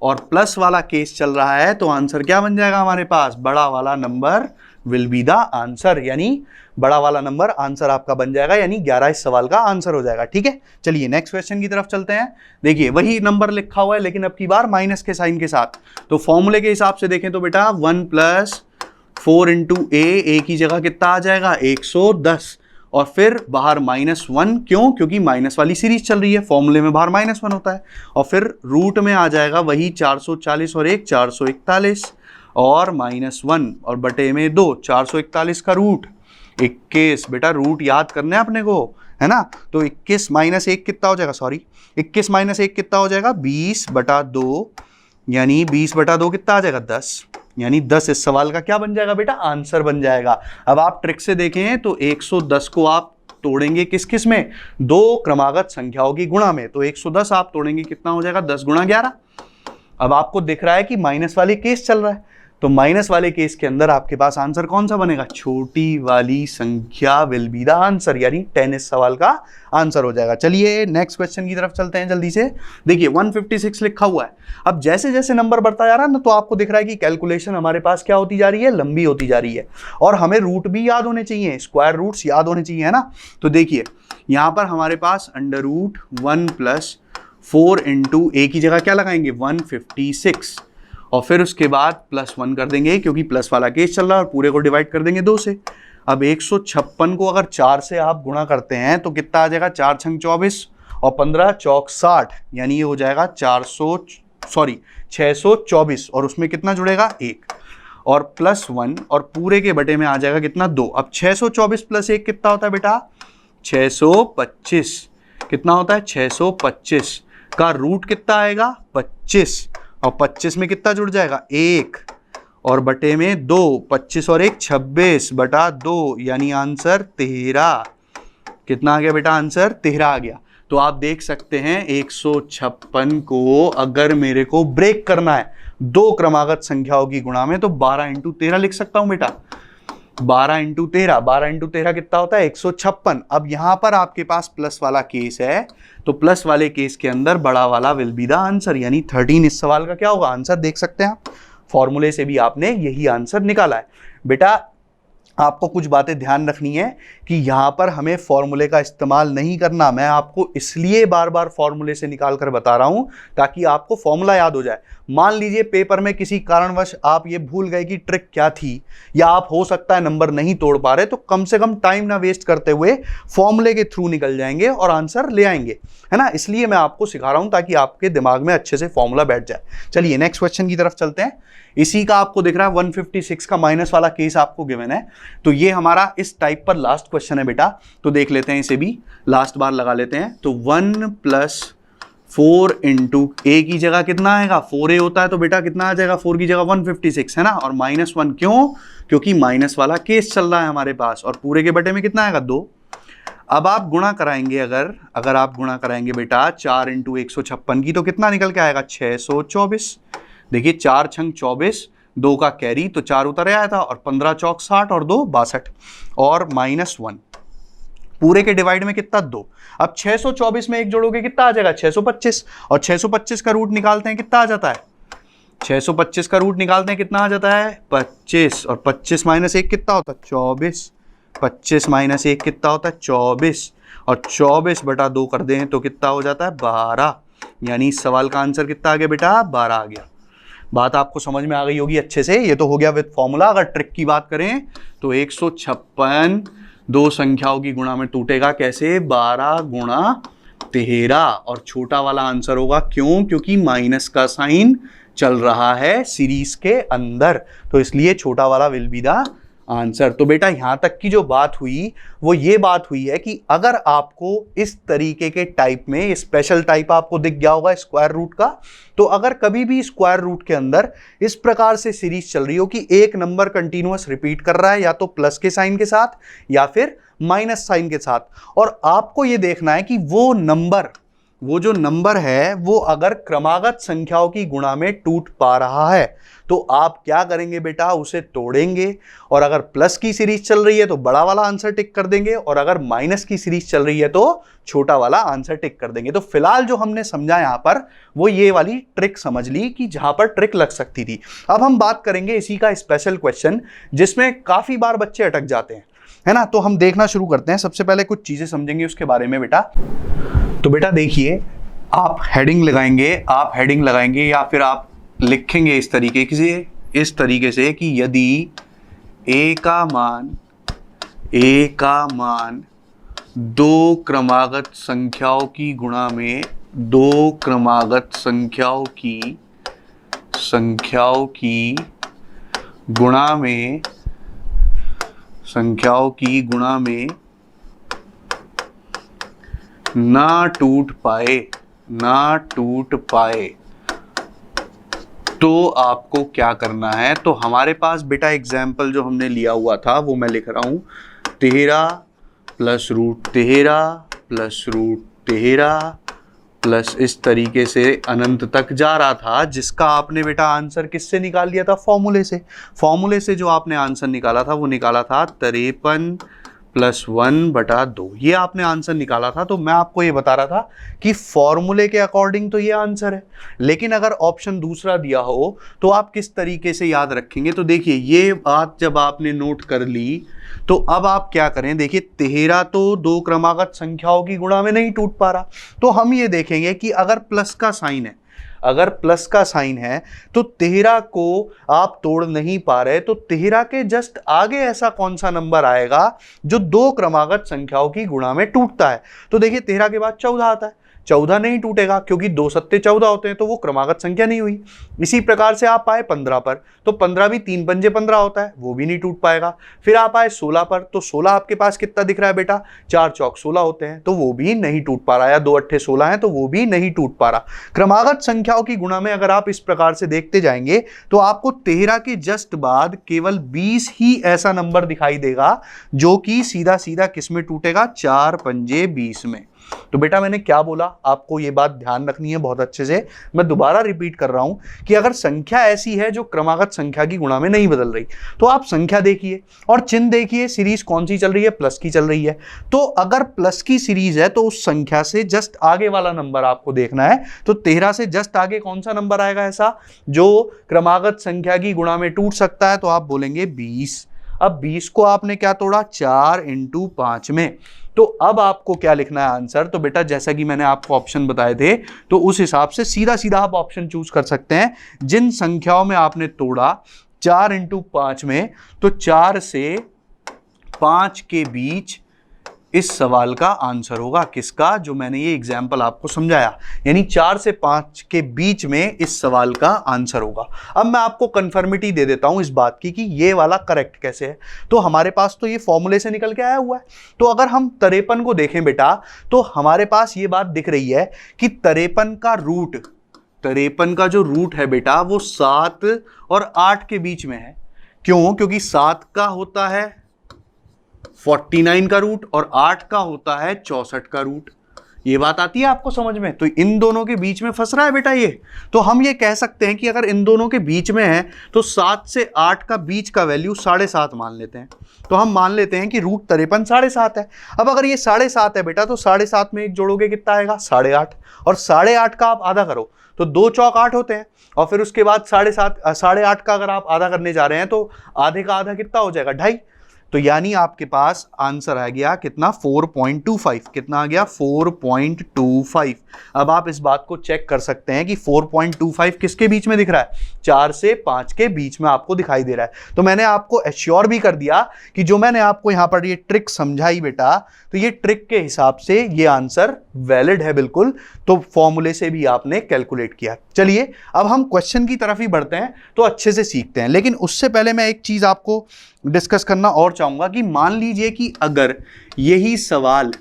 Speaker 1: और प्लस वाला केस चल रहा है तो आंसर क्या बन जाएगा हमारे पास, बड़ा वाला number will be the answer, यानी बड़ा वाला नंबर आंसर आपका बन जाएगा, यानी 11 इस सवाल का आंसर हो जाएगा। ठीक है, चलिए नेक्स्ट क्वेश्चन की तरफ चलते हैं। देखिए वही नंबर लिखा हुआ है लेकिन अब की बार माइनस के साइन के साथ। तो फॉर्मूले के हिसाब से देखें तो बेटा 1 + 4 × a की जगह कितना आ जाएगा 110 और फिर बाहर -1, क्यों, क्योंकि माइनस वाली सीरीज चल रही है, फॉर्मूले में बाहर -1 होता है, और फिर रूट में आ जाएगा वही 440 और 1 441 और -1 और बटे में 2। 441 का रूट 21, बेटा रूट याद करना है अपने को, है ना। तो 21 - 1 कितना हो जाएगा, सॉरी 21 - 1 कितना हो जाएगा 20 बटा 2, यानी 20 बटा 2 कितना आ जाएगा 10, यानी 10 इस सवाल का क्या बन जाएगा बेटा, आंसर बन जाएगा। अब आप ट्रिक से देखें तो 110 को आप तोड़ेंगे किस किस में, दो क्रमागत संख्याओं की गुणा में, तो 110 आप तोड़ेंगे कितना हो जाएगा 10 × 11। अब आपको दिख रहा है कि माइनस वाले केस चल रहा है, तो माइनस वाले केस के अंदर आपके पास आंसर कौन सा बनेगा, छोटी वाली संख्या विल बी द आंसर, यानी 10 इस सवाल का आंसर हो जाएगा। चलिए नेक्स्ट क्वेश्चन की तरफ चलते हैं जल्दी से। देखिए 156 लिखा हुआ है। अब जैसे जैसे नंबर बढ़ता जा रहा है ना, तो आपको दिख रहा है कि कैलकुलेशन हमारे पास क्या होती जा रही है, लंबी होती जा रही है, और हमें रूट भी याद होने चाहिए, स्क्वायर रूट्स याद होने चाहिए, है ना। तो देखिए यहां पर हमारे पास √1 + 4 × a की जगह क्या लगाएंगे 156 और फिर उसके बाद +1 कर देंगे क्योंकि प्लस वाला केस चल रहा है और पूरे को डिवाइड कर देंगे 2 से। अब 156 को अगर 4 से आप गुणा करते हैं तो कितना आ जाएगा, 4 × 24 और 15 × 60, यानी ये हो जाएगा 624 और उसमें कितना जुड़ेगा 1 और +1 और पूरे के बटे में आ जाएगा कितना 2। अब 624 + 1 कितना होता है बेटा 625, कितना होता है 625 का रूट कितना आएगा 25 और 25 में कितना जुड़ जाएगा 1 और बटे में 2, 25 और 1 26 बटा 2, यानी आंसर 13। कितना आ गया बेटा, आंसर 13 आ गया। तो आप देख सकते हैं 156 को अगर मेरे को ब्रेक करना है दो क्रमागत संख्याओं की गुणा में तो 12 × 13 लिख सकता हूं बेटा, 12 × 13, 12 × 13 कितना होता है 156। अब यहां पर आपके पास प्लस वाला केस है तो प्लस वाले केस के अंदर बड़ा वाला विल बी द आंसर, यानी 13 इस सवाल का क्या होगा आंसर, देख सकते हैं आप फॉर्मूले से भी आपने यही आंसर निकाला है। बेटा आपको कुछ बातें ध्यान रखनी है कि यहां पर हमें फॉर्मूले का इस्तेमाल नहीं करना, मैं आपको इसलिए बार बार फॉर्मूले से निकाल कर बता रहा हूं ताकि आपको फॉर्मूला याद हो जाए। मान लीजिए पेपर में किसी कारणवश आप ये भूल गए कि ट्रिक क्या थी, या आप हो सकता है नंबर नहीं तोड़ पा रहे, तो कम से कम टाइम ना वेस्ट करते हुए फॉर्मूले के थ्रू निकल जाएंगे और आंसर ले आएंगे, है ना। इसलिए मैं आपको सिखा रहा हूं ताकि आपके दिमाग में अच्छे से फॉर्मूला बैठ जाए। चलिए नेक्स्ट क्वेश्चन की तरफ चलते हैं। इसी का आपको दिख रहा है 156 का माइनस वाला केस आपको गिवन है, तो ये हमारा इस टाइप पर लास्ट क्वेश्चन है बेटा, तो देख लेते हैं, इसे भी लास्ट बार लगा लेते हैं। तो 1 + 4 × a की जगह कितना आएगा 4a होता है, तो बेटा कितना आ जाएगा 4 की जगह 156, है ना, और -1 क्यों, क्योंकि माइनस वाला केस चल रहा है हमारे पास, और पूरे के बटे में कितना आएगा 2। अब आप गुणा कराएंगे, अगर आप गुणा कराएंगे बेटा 4 इंटू 156 की, तो कितना निकल के आएगा 624। देखिए 4 छंग 24, 2 का कैरी तो 4 उतर आया था, और 15 चौक 60 और 2 62, और -1 पूरे के डिवाइड में कितना 2। अब 624 में 1 जोड़ोगे कितना आ जाएगा 625, और 625 का रूट निकालते हैं कितना आ जाता है 625 का रूट निकालते हैं कितना आ जाता है 25, और 25 माइनस 1 कितना होता है 24, 25 माइनस 1 कितना होता है 24, और 24 बटा 2 कर दें तो कितना हो जाता है 12। यानी इस सवाल का आंसर कितना आ गया बेटा 12 आ गया। बात आपको समझ में आ गई होगी अच्छे से। ये तो हो गया विद फॉर्मूला। अगर ट्रिक की बात करें तो 156 दो संख्याओं की गुणा में टूटेगा कैसे 12 गुणा 13, और छोटा वाला आंसर होगा क्यों, क्योंकि माइनस का साइन चल रहा है सीरीज के अंदर, तो इसलिए छोटा वाला विल बी द आंसर। तो बेटा यहां तक की जो बात हुई वो ये बात हुई है कि अगर आपको इस तरीके के टाइप में स्पेशल टाइप आपको दिख गया होगा स्क्वायर रूट का, तो अगर कभी भी स्क्वायर रूट के अंदर इस प्रकार से सीरीज चल रही हो कि एक नंबर कंटिन्यूअस रिपीट कर रहा है या तो प्लस के साइन के साथ या फिर माइनस साइन के साथ, और आपको ये देखना है कि वो जो नंबर है वो अगर क्रमागत संख्याओं की गुणा में टूट पा रहा है, तो आप क्या करेंगे बेटा उसे तोड़ेंगे, और अगर प्लस की सीरीज चल रही है तो बड़ा वाला आंसर टिक कर देंगे, और अगर माइनस की सीरीज चल रही है तो छोटा वाला आंसर टिक कर देंगे। तो फिलहाल जो हमने समझा यहां पर वो ये वाली ट्रिक समझ ली कि जहां पर ट्रिक लग सकती थी। अब हम बात करेंगे इसी का स्पेशल क्वेश्चन जिसमें काफी बार बच्चे अटक जाते हैं, है ना। तो हम देखना शुरू करते हैं। सबसे पहले कुछ चीजें समझेंगे उसके बारे में बेटा। तो बेटा देखिए, आप हेडिंग लगाएंगे या फिर आप लिखेंगे इस तरीके से कि यदि a का मान दो क्रमागत संख्याओं की गुणा में ना टूट पाए तो आपको क्या करना है। तो हमारे पास बेटा एग्जाम्पल जो हमने लिया हुआ था वो मैं लिख रहा हूं 13 प्लस रूट 13 प्लस इस तरीके से अनंत तक जा रहा था, जिसका आपने बेटा आंसर किससे निकाल लिया था फॉर्मूले से जो आपने आंसर निकाला था वो निकाला था 53 प्लस 1/2, ये आपने आंसर निकाला था। तो मैं आपको ये बता रहा था कि फॉर्मूले के अकॉर्डिंग तो ये आंसर है, लेकिन अगर ऑप्शन दूसरा दिया हो तो आप किस तरीके से याद रखेंगे। तो देखिए ये बात जब आपने नोट कर ली तो अब आप क्या करें, देखिए 13 तो दो क्रमागत संख्याओं की गुणा में नहीं टूट पा रहा, तो हम ये देखेंगे कि अगर प्लस का साइन है तो 13 को आप तोड़ नहीं पा रहे, तो 13 के जस्ट आगे ऐसा कौन सा नंबर आएगा जो दो क्रमागत संख्याओं की गुणा में टूटता है। तो देखिए 13 के बाद 14 आता है, 14 नहीं टूटेगा क्योंकि 2 सत्ते 14 होते हैं, तो वो क्रमागत संख्या नहीं हुई। इसी प्रकार से आप आए 15 पर, तो 15 भी 3 पंजे 15 होता है, वो भी नहीं टूट पाएगा। फिर आप आए 16 पर, तो 16 आपके पास कितना दिख रहा है बेटा 4 चौक 16 होते हैं, तो वो भी नहीं टूट पा रहा, या 2 अट्ठे 16 है तो वो भी नहीं टूट पा रहा। क्रमागत संख्याओं की गुणा में अगर आप इस प्रकार से देखते जाएंगे तो आपको 13 के जस्ट बाद केवल 20 ही ऐसा नंबर दिखाई देगा जो कि सीधा सीधा किस में टूटेगा 4 पंजे 20 में। तो बेटा मैंने क्या बोला, आपको ये बात ध्यान रखनी है बहुत अच्छे से। मैं दोबारा रिपीट कर रहा हूं कि अगर संख्या ऐसी है जो क्रमागत संख्या की गुणा में नहीं बदल रही, तो आप संख्या देखिए और चिन्ह देखिए, सीरीज कौन सी चल रही है, प्लस की चल रही है। तो अगर प्लस की सीरीज है तो उस संख्या से जस्ट आगे वाला नंबर आपको देखना है। तो 13 से जस्ट आगे कौन सा नंबर आएगा ऐसा जो क्रमागत संख्या की गुणा में टूट सकता है, तो आप बोलेंगे 20। अब 20 को आपने क्या तोड़ा 4 इंटू 5 में, तो अब आपको क्या लिखना है आंसर। तो बेटा जैसा कि मैंने आपको ऑप्शन बताए थे तो उस हिसाब से सीधा सीधा आप ऑप्शन चूज कर सकते हैं। जिन संख्याओं में आपने तोड़ा 4 इंटू 5 में, तो 4 से 5 के बीच इस सवाल का आंसर होगा किसका, जो मैंने ये एग्जाम्पल आपको समझाया, यानी 4 से 5 के बीच में इस सवाल का आंसर होगा। अब मैं आपको कंफर्मिटी दे देता हूं इस बात की कि ये वाला करेक्ट कैसे है। तो हमारे पास तो ये फॉर्मूले से निकल के आया हुआ है। तो अगर हम 53 को देखें बेटा, तो हमारे पास ये बात दिख रही है कि 53 का जो रूट है बेटा वो 7 और 8 के बीच में है। क्यों? क्योंकि 7 का होता है 49 का रूट और 8 का होता है 64 का रूट। ये बात आती है आपको समझ में? तो इन दोनों के बीच में फंस रहा है बेटा ये। तो हम ये कह सकते हैं कि अगर इन दोनों के बीच में है तो 7 से 8 का बीच का वैल्यू 7.5 मान लेते हैं। तो हम मान लेते हैं कि रूट 53 7.5 है। अब अगर ये 7.5 है बेटा तो 7.5 में एक जोड़ोगे कितना आएगा? 8.5। और 8.5 का आप आधा करो तो 2 चौक 8 होते हैं। और फिर उसके बाद 8.5 का अगर आप आधा करने जा रहे हैं तो आधे का आधा कितना हो जाएगा? 2.5। तो यानी आपके पास आंसर आ गया कितना? 4.25। कितना आ गया? 4.25। अब आप इस बात को चेक कर सकते हैं कि 4.25 किसके बीच में दिख रहा है? 4 से 5 के बीच में आपको दिखाई दे रहा है। तो मैंने आपको एश्योर भी कर दिया कि जो मैंने आपको यहां पर ये ट्रिक समझाई बेटा, तो ये ट्रिक के हिसाब से ये आंसर वैलिड है बिल्कुल। तो फॉर्मूले से भी आपने कैलकुलेट किया। चलिए अब हम क्वेश्चन की तरफ ही बढ़ते हैं तो अच्छे से सीखते हैं। लेकिन उससे पहले मैं एक चीज आपको डिस्कस करना और चाहूंगा कि मान लीजिए कि अगर यही सवाल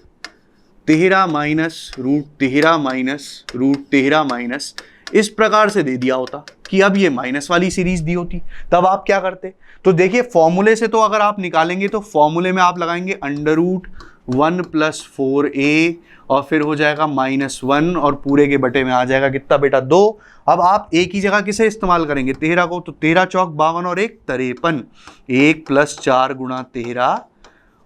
Speaker 1: 13 minus root 13 minus root 13 minus इस प्रकार से दे दिया होता कि अब ये माइनस वाली सीरीज दी होती, तब आप क्या करते? तो देखिए फॉर्मूले से तो अगर आप निकालेंगे तो फॉर्मूले में आप लगाएंगे अंडर रूट 1 + 4a और फिर हो जाएगा -1 और पूरे के बटे में आ जाएगा कितना बेटा? 2। अब आप एक ही जगह किसे इस्तेमाल करेंगे? 13 को। तो 13 चौक 52 और 1 53। 1 + 4 × 13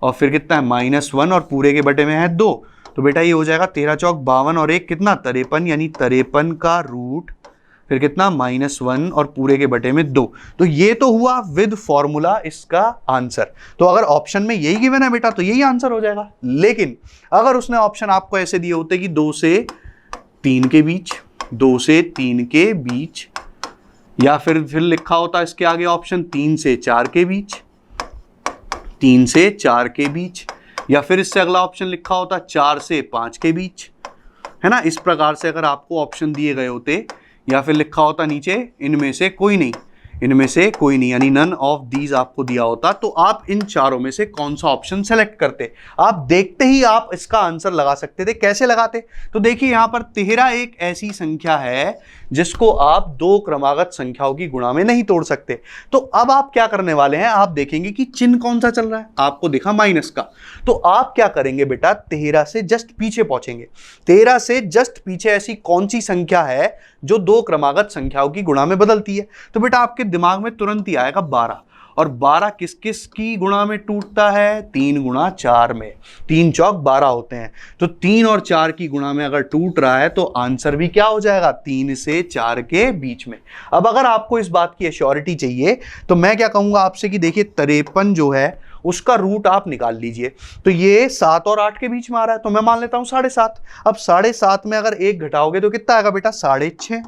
Speaker 1: और फिर कितना है? -1 और पूरे के बटे में है 2। तो बेटा ये हो जाएगा 13 चौक 52 और 1 कितना? 53। यानी 53 का रूट फिर कितना? -1 और पूरे के बटे में 2। तो ये तो हुआ विद फॉर्मूला इसका आंसर। तो अगर ऑप्शन में यही गिवन है बेटा तो यही आंसर हो जाएगा। लेकिन अगर उसने ऑप्शन आपको ऐसे दिए होते कि 2 से 3 के बीच, 2 से 3 के बीच, या फिर लिखा होता इसके आगे ऑप्शन 3 से 4 के बीच, 3 से 4 के बीच, या फिर इससे अगला ऑप्शन लिखा होता 4 से 5 के बीच, है ना? इस प्रकार से अगर आपको ऑप्शन दिए गए होते या फिर लिखा होता नीचे इनमें से कोई नहीं, इनमें से कोई नहीं, यानी नन ऑफ दीज आपको दिया होता, तो आप इन चारों में से कौन सा ऑप्शन सेलेक्ट करते? आप देखते ही आप इसका आंसर लगा सकते थे। कैसे लगाते? तो देखिए यहां पर 13 एक ऐसी संख्या है जिसको आप 2 क्रमागत संख्याओं की गुणा में नहीं तोड़ सकते। तो अब आप क्या करने वाले हैं? आप देखेंगे कि चिन्ह कौन सा चल रहा है, आपको दिखा माइनस का। तो आप क्या करेंगे बेटा? 13 से जस्ट पीछे पहुंचेंगे। 13 से जस्ट पीछे ऐसी कौन सी संख्या है जो 2 क्रमागत संख्याओं की गुणा में बदलती है? तो बेटा आपके दिमाग में तुरंत ही आएगा 12। और 12 किस किस की गुणा में टूटता है? 3 × 4 में। 3 चौक 12 होते हैं। तो 3 और 4 की गुणा में अगर टूट रहा है तो आंसर भी क्या हो जाएगा? 3 से 4 के बीच में। अब अगर आपको इस बात की एश्योरिटी चाहिए तो मैं क्या कहूंगा आपसे कि देखिए 53 जो है उसका रूट आप निकाल लीजिए। तो ये 7 और 8 के बीच में आ रहा है तो मैं मान लेता हूं 7.5। अब 7.5 में अगर 1 घटाओगे तो कितना आएगा बेटा? 6.5।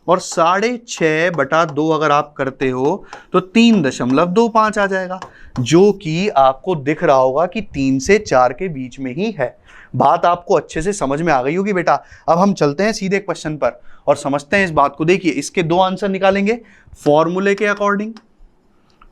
Speaker 1: और 6.5/2 अगर आप करते हो तो 3.25 आ जाएगा, जो कि आपको दिख रहा होगा कि 3 से 4 के बीच में ही है। बात आपको अच्छे से समझ में आ गई होगी बेटा। अब हम चलते हैं सीधे क्वेश्चन पर और समझते हैं इस बात को। देखिए इसके 2 आंसर निकालेंगे फॉर्मूले के अकॉर्डिंग।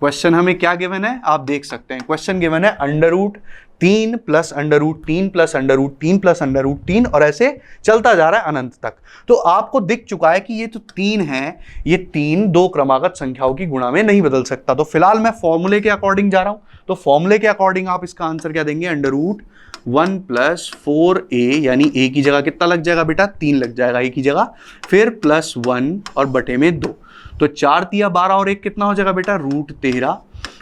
Speaker 1: क्वेश्चन हमें क्या गिवन है आप देख सकते हैं। क्वेश्चन गिवन है √3 + √3 + √3 + √3 और ऐसे चलता जा रहा है अनंत तक। तो आपको दिख चुका है कि ये तो 3 है, ये 3 2 क्रमागत संख्याओं की गुणा में नहीं बदल सकता। तो फिलहाल मैं फॉर्मूले के अकॉर्डिंग जा रहा हूं। तो फॉर्मूले के अकॉर्डिंग आप इसका आंसर क्या देंगे? √1 + 4a, यानी a की जगह कितना लग जाएगा बेटा? 3 लग जाएगा a की जगह, फिर +1 और बटे में 2। तो 4 × 12 और 1 कितना हो जाएगा बेटा? √13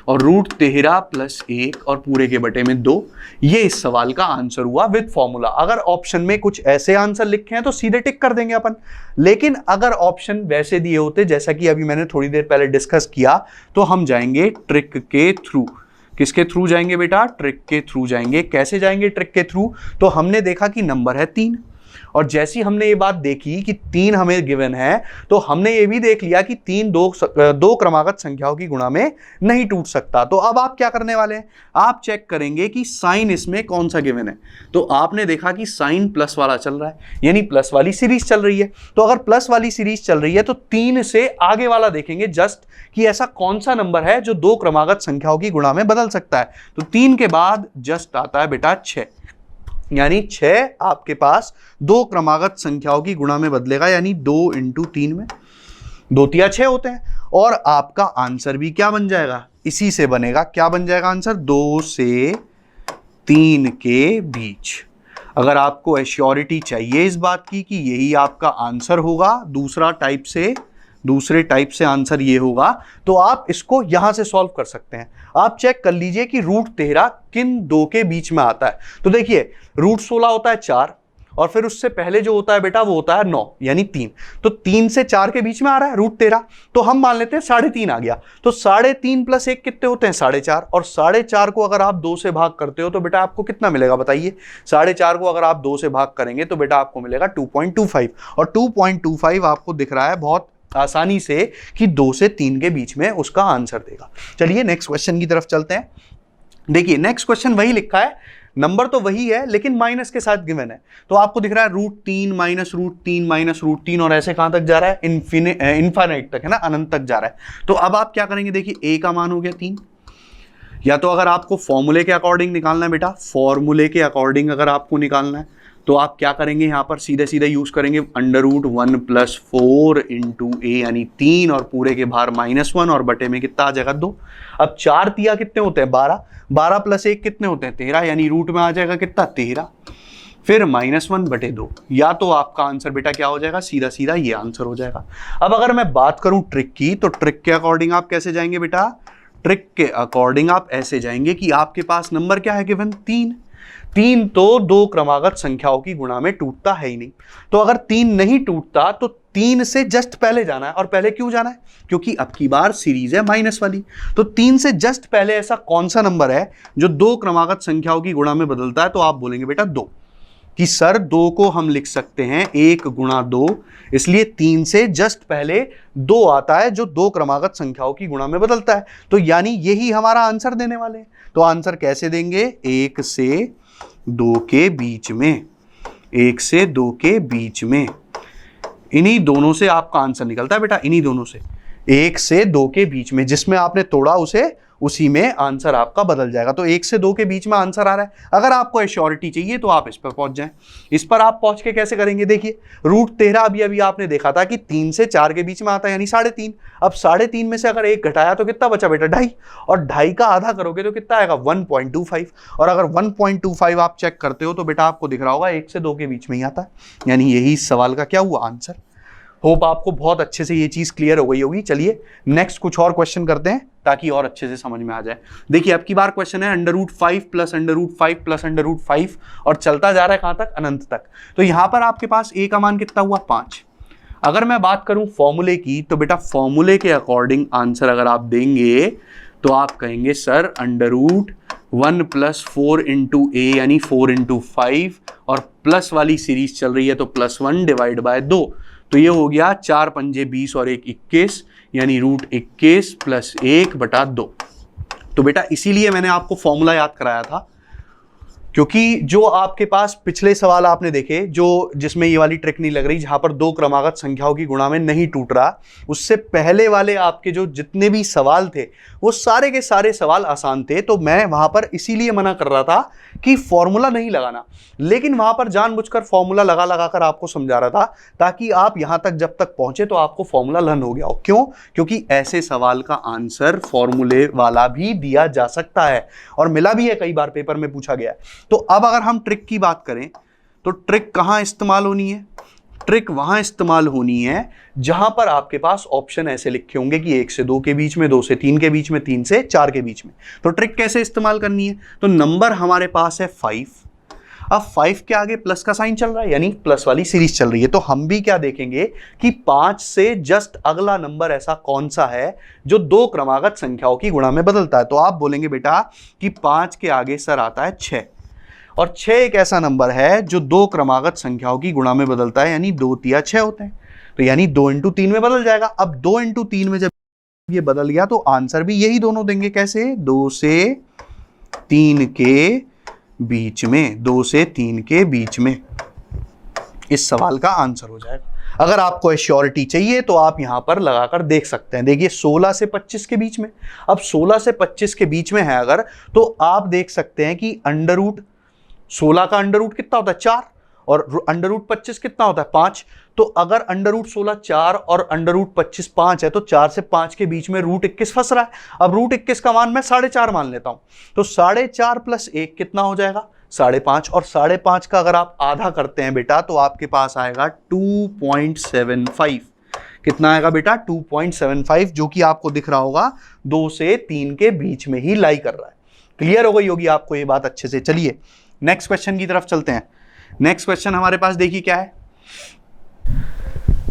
Speaker 1: और √13 + 1 और पूरे के बटे में 2। ये इस सवाल का आंसर हुआ विद फॉर्मूला। अगर ऑप्शन में कुछ ऐसे आंसर लिखे हैं तो सीधे टिक कर देंगे अपन। लेकिन अगर ऑप्शन वैसे दिए होते जैसा कि अभी मैंने थोड़ी देर पहले डिस्कस किया तो हम जाएंगे ट्रिक के थ्रू। किसके थ्रू जाएंगे बेटा? ट्रिक के थ्रू जाएंगे। कैसे जाएंगे ट्रिक के थ्रू? तो हमने देखा कि नंबर है 3 और जैसी हमने ये बात देखी कि 3 हमें गिवन है तो हमने ये भी देख लिया कि 3 दो क्रमागत संख्याओं की गुणा में नहीं टूट सकता। तो अब आप क्या करने वाले हैं? आप चेक करेंगे कि साइन इसमें कौन सा गिवन है। तो आपने देखा कि साइन प्लस वाला चल रहा है, यानी प्लस वाली सीरीज चल रही है। तो अगर प्लस वाली सीरीज चल रही है तो 3 से आगे वाला देखेंगे जस्ट कि ऐसा कौन सा नंबर है जो 2 क्रमागत संख्याओं की गुणा में बदल सकता है। तो 3 के बाद जस्ट आता है बेटा 6, यानी 6 आपके पास 2 क्रमागत संख्याओं की गुणा में बदलेगा, यानी 2 × 3 में 2 × 6 होते हैं। और आपका आंसर भी क्या बन जाएगा? इसी से बनेगा। क्या बन जाएगा आंसर? 2 से 3 के बीच। अगर आपको एश्योरिटी चाहिए इस बात की कि यही आपका आंसर होगा, दूसरे टाइप से आंसर ये होगा, तो आप इसको यहां से सॉल्व कर सकते हैं। आप चेक कर लीजिए कि रूट 13 किन दो के बीच में आता है। तो देखिए रूट 16 होता है 4, और फिर उससे पहले जो होता है बेटा वो होता है 9 यानी 3। तो 3 से 4 के बीच में आ रहा है रूट 13, तो हम मान लेते हैं 3.5 आ गया। तो 3.5 प्लस 1 कितने होते हैं 4.5, और 4.5 को अगर आप 2 से भाग करते हो तो बेटा आपको कितना मिलेगा बताइए। 4.5 को अगर आप 2 से भाग करेंगे तो बेटा आपको मिलेगा 2.25, और 2.25 आपको दिख रहा है बहुत आसानी से कि 2 से 3 के बीच में उसका आंसर देगा। चलिए नेक्स्ट क्वेश्चन की तरफ चलते हैं। देखिए नेक्स्ट क्वेश्चन वही लिखा है, नंबर तो वही है लेकिन माइनस के साथ गिवन है। तो आपको दिख रहा है √3 माइनस √3 माइनस √3, और ऐसे कहां तक जा रहा है, इनफाइनाइट तक है ना, अनंत तक जा रहा है। तो अब आप क्या करेंगे, देखिए a का मान हो गया 3, या तो अगर आपको फॉर्मूले के अकॉर्डिंग निकालना है बेटा, फॉर्मूले के अकॉर्डिंग अगर आपको निकालना है तो आप क्या करेंगे, यहां पर सीधे सीधे यूज करेंगे √1 + 4 × a यानी 3, और पूरे के बाहर -1, और बटे में कितना आ जाएगा 2। अब 4 तिया कितने होते हैं 12, 12 + 1 कितने होते हैं 13, यानी रूट में आ जाएगा कितना 13, फिर -1/2। या तो आपका आंसर बेटा क्या हो जाएगा, सीधा सीधा ये आंसर हो जाएगा। अब अगर मैं बात करूं ट्रिक की, तो ट्रिक के अकॉर्डिंग आप कैसे जाएंगे बेटा, ट्रिक के अकॉर्डिंग आप ऐसे जाएंगे कि आपके पास नंबर क्या है गिवन 3 तो 2 क्रमागत संख्याओं की गुणा में टूटता है ही नहीं। तो अगर 3 नहीं टूटता तो 3 से जस्ट पहले जाना है, और पहले क्यों जाना है, क्योंकि अब की बार सीरीज है माइनस वाली। तो 3 से जस्ट पहले ऐसा कौन सा नंबर है जो 2 क्रमागत संख्याओं की गुणा में बदलता है, तो आप बोलेंगे बेटा 2, कि सर 2 को हम लिख सकते हैं 1 × 2, इसलिए 3 से जस्ट पहले 2 आता है जो 2 क्रमागत संख्याओं की गुणा में बदलता है। तो यानी यही हमारा आंसर देने वाले हैं। तो आंसर कैसे देंगे, 1 से 2 के बीच में, 1 से 2 के बीच में, इन्हीं दोनों से आपका आंसर निकलता है बेटा, इन्हीं दोनों से 1 से 2 के बीच में, जिसमें आपने तोड़ा उसी में आंसर आपका बदल जाएगा। तो 1 से 2 के बीच में आंसर आ रहा है। अगर आपको एश्योरिटी चाहिए तो आप इस पर पहुंच जाएं। इस पर आप पहुंच के कैसे करेंगे, देखिए √13 अभी आपने देखा था कि 3 से 4 के बीच में आता है यानी 3.5। अब 3.5 में से अगर 1 घटाया तो कितना बचा बेटा 2.5, और 2.5 का आधा करोगे तो कितना आएगा 1.25, और अगर 1.25 आप चेक करते हो तो बेटा आपको दिख रहा होगा 1 से 2 के बीच में ही आता है, यानी यही इस सवाल का क्या हुआ आंसर। होप आपको बहुत अच्छे से ये चीज क्लियर हो गई होगी। चलिए नेक्स्ट कुछ और क्वेश्चन करते हैं ताकि और अच्छे से समझ में आ जाए। देखिए अब की बार क्वेश्चन है √5 + √5 + √5, और चलता जा रहा है कहां तक, अनंत तक। तो यहां पर आपके पास a का मान कितना हुआ 5। अगर मैं बात करूं फॉर्मूले की, तो बेटा फॉर्मूले के अकॉर्डिंग आंसर अगर आप देंगे तो आप कहेंगे सर √1 + 4 × a यानी 4 × 5, और प्लस वाली सीरीज चल रही है तो +1 / 2, तो ये हो गया 4 पंजे 20 और 1 21, यानी √21 + 1/2। तो बेटा इसीलिए मैंने आपको फॉर्मूला याद कराया था, क्योंकि जो आपके पास पिछले सवाल आपने देखे जो जिसमें ये वाली ट्रिक नहीं लग रही, जहां पर 2 क्रमागत संख्याओं की गुणा में नहीं टूट रहा, उससे पहले वाले आपके जो जितने भी सवाल थे वो सारे के सारे सवाल आसान थे। तो मैं वहां पर इसीलिए मना कर रहा था कि फॉर्मूला नहीं लगाना, लेकिन वहां पर जानबूझकर फॉर्मूला लगा लगा कर आपको समझा रहा था ताकि आप यहां तक जब तक पहुंचे तो आपको फॉर्मूला लर्न हो गया हो। क्यों, क्योंकि ऐसे सवाल का आंसर फॉर्मूले वाला भी दिया जा सकता है, और मिला भी है, कई बार पेपर में पूछा गया है। तो अब अगर हम ट्रिक की बात करें तो ट्रिक कहां इस्तेमाल होनी है, ट्रिक वहां इस्तेमाल होनी है जहां पर आपके पास ऑप्शन ऐसे लिखे होंगे कि 1 से 2 के बीच में, 2 से 3 के बीच में, 3 से 4 के बीच में। तो ट्रिक कैसे इस्तेमाल करनी है, तो नंबर हमारे पास है 5, अब 5 के आगे प्लस का साइन चल रहा है यानी प्लस वाली सीरीज चल रही है। तो हम भी क्या देखेंगे कि 5 से जस्ट अगला नंबर ऐसा कौन सा है जो 2 क्रमागत संख्याओं की गुणा में बदलता है। तो आप बोलेंगे बेटा कि 5 के आगे सर आता है 6, और 6 एक ऐसा नंबर है जो 2 क्रमागत संख्याओं की गुणा में बदलता है, यानी 2 तिया 6 होते हैं, तो यानी 2 × 3 में बदल जाएगा। अब 2 × 3 में जब ये बदल गया तो आंसर भी यही दोनों देंगे, कैसे, 2 से 3 के बीच में, 2 से 3 के बीच में इस सवाल का आंसर हो जाएगा। अगर आपको एश्योरिटी चाहिए तो आप यहां पर लगाकर देख सकते हैं। देखिए 16 से 25 के बीच में, अब 16 से 25 के बीच में है अगर, तो आप देख सकते हैं कि √16 का अंडर रूट कितना होता है 4, और अंडर रूट 25 कितना होता है 5। तो अगर अंडर रूट 16 4 और अंडर रूट 25 5 है तो 4 से 5 के बीच में रूट 21 फंस रहा है। अब रूट 21 का मान मैं 4.5 मान लेता हूं, तो 4.5 प्लस 1 कितना हो जाएगा 5.5, और 5.5 का अगर आप आधा करते हैं बेटा तो आपके पास आएगा 2.75। कितना आएगा बेटा 2.75, जो कि आपको दिख रहा होगा 2 से 3 के बीच में ही लाई कर रहा है। क्लियर हो गई होगी आपको ये बात अच्छे से। चलिए नेक्स्ट क्वेश्चन की तरफ चलते हैं। नेक्स्ट क्वेश्चन हमारे पास देखिए क्या है।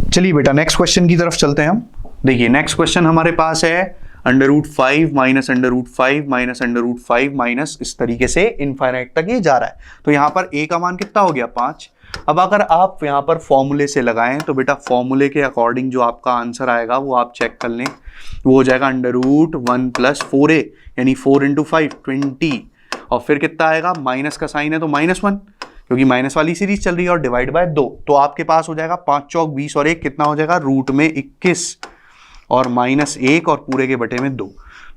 Speaker 1: चलिए बेटा नेक्स्ट क्वेश्चन की तरफ चलते हैं हम। देखिए नेक्स्ट क्वेश्चन हमारे पास है under root 5 minus under root 5 minus under root 5 minus, इस तरीके से इनफाइनाइट तक ये जा रहा है। तो यहां पर a का मान कितना हो गया 5। अब अगर आप यहां पर फॉर्मूले से लगाएं तो बेटा फॉर्मूले के अकॉर्डिंग जो आपका आंसर आएगा वो आप चेक कर लें, वो हो जाएगा अंडर रूट 1 प्लस 4a, यानी 4 इंटू 5 20, और फिर कितना आएगा, माइनस का साइन है तो -1, क्योंकि माइनस वाली सीरीज चल रही है, और डिवाइड बाय 2, तो आपके पास हो जाएगा 5 चौक 20 और 1 कितना हो जाएगा रूट में 21 और -1 और पूरे के बटे में 2।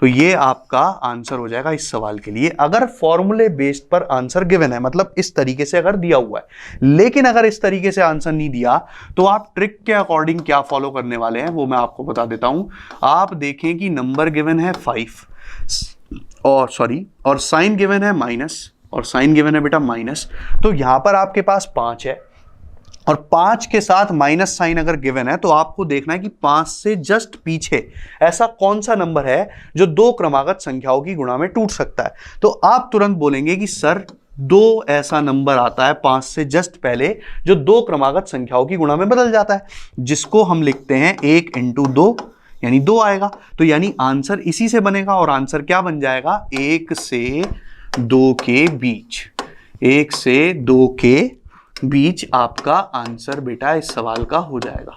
Speaker 1: तो ये आपका आंसर हो जाएगा इस सवाल के लिए, अगर फॉर्मूले बेस्ड पर आंसर गिवन है, मतलब इस तरीके से अगर दिया हुआ है। लेकिन अगर इस तरीके से आंसर नहीं दिया तो आप ट्रिक के अकॉर्डिंग क्या फॉलो करने वाले हैं वो मैं आपको बता देता हूं। आप देखें कि नंबर गिवन है 5 और साइन गिवन है माइनस, और साइन गिवन है बेटा माइनस, तो यहां पर आपके पास 5 है और 5 के साथ माइनस साइन अगर गिवन है तो आपको देखना है कि 5 से जस्ट पीछे ऐसा कौन सा नंबर है जो 2 क्रमागत संख्याओं की गुणा में टूट सकता है। तो आप तुरंत बोलेंगे कि सर 2 ऐसा नंबर आता है 5 से जस्ट पहले जो 2 क्रमागत संख्याओं की गुणा में बदल जाता है, जिसको हम लिखते हैं 1 इंटू 2 यानी 2 आएगा। तो यानी आंसर इसी से बनेगा, और आंसर क्या बन जाएगा 1 से 2 के बीच, 1 से 2 के बीच आपका आंसर बेटा इस सवाल का हो जाएगा।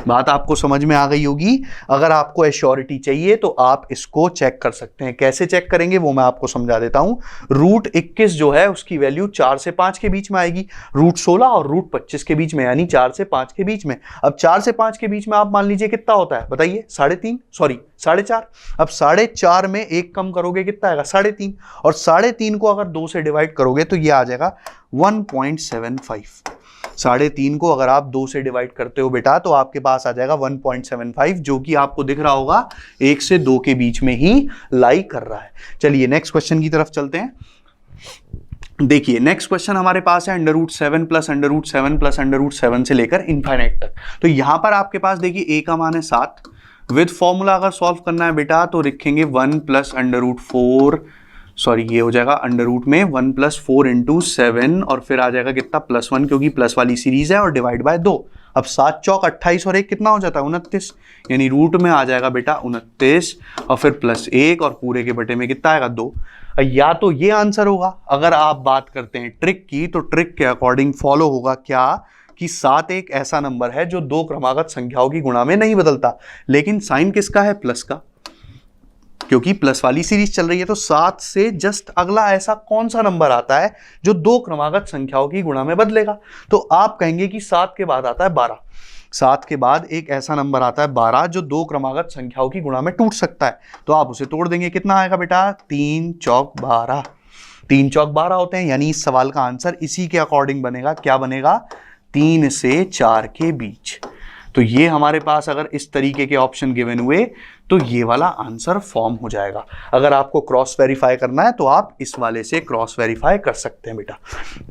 Speaker 1: बात आपको समझ में आ गई होगी। अगर आपको एश्योरिटी चाहिए तो आप इसको चेक कर सकते हैं। कैसे चेक करेंगे वो मैं आपको समझा देता हूं। रूट 21 जो है उसकी वैल्यू 4 से 5 के बीच में आएगी, रूट 16 और रूट 25 के बीच में, यानी 4 से 5 के बीच में। अब 4 से 5 के बीच में आप मान लीजिए कितना होता है बताइए 4.5। अब 4.5 में 1 कम करोगे कितना आएगा 3.5, और 3.5 को अगर 2 से डिवाइड करोगे तो ये आ जाएगा 1.75। 3.5 को अगर आप 2 से डिवाइड करते हो बेटा तो आपके पास आ जाएगा 1.75, जो कि आपको दिख रहा होगा 1 से 2 के बीच में ही लाई कर रहा है। चलिए नेक्स्ट क्वेश्चन की तरफ चलते हैं। देखिए नेक्स्ट क्वेश्चन हमारे पास है under root 7 plus under root 7 plus under root 7 से लेकर इनफाइनाइट तक। तो यहां पर आपके पास देखिए a का मान है 7, विद फॉर्मूला अगर सॉल्व करना है बेटा तो लिखेंगे 1 प्लस अंडर रूट 4, ये हो जाएगा अंडर रूट में 1 प्लस 4 इंटू 7, और फिर आ जाएगा कितना +1, क्योंकि प्लस वाली सीरीज है, और डिवाइड बाय 2। अब 7 चौक 28 और 1 कितना हो जाता है 29, यानी रूट में आ जाएगा बेटा 29 और फिर +1 और पूरे के बटे में कितना आएगा 2। या तो ये आंसर होगा। अगर आप बात करते हैं ट्रिक की तो ट्रिक के अकॉर्डिंग फॉलो होगा क्या कि 7 एक ऐसा नंबर है जो 2 क्रमागत संख्याओं की गुणा में नहीं बदलता, लेकिन साइन किसका है प्लस का, क्योंकि प्लस वाली सीरीज चल रही है। तो 7 से जस्ट अगला ऐसा कौन सा नंबर आता है जो 2 क्रमागत संख्याओं की गुणा में बदलेगा। तो आप कहेंगे कि 7 के बाद आता है 12, 7 के बाद एक ऐसा नंबर आता है 12 जो 2 क्रमागत संख्याओं की गुणा में टूट सकता है। तो आप उसे तोड़ देंगे, कितना आएगा बेटा 3 चौक 12, 3 चौक 12 होते हैं, यानी इस सवाल का आंसर इसी के अकॉर्डिंग बनेगा। क्या बनेगा 3 से 4 के बीच। तो ये हमारे पास अगर इस तरीके के ऑप्शन गिवन हुए तो ये वाला आंसर फॉर्म हो जाएगा। अगर आपको क्रॉस वेरीफाई करना है तो आप इस वाले से क्रॉस वेरीफाई कर सकते हैं बेटा।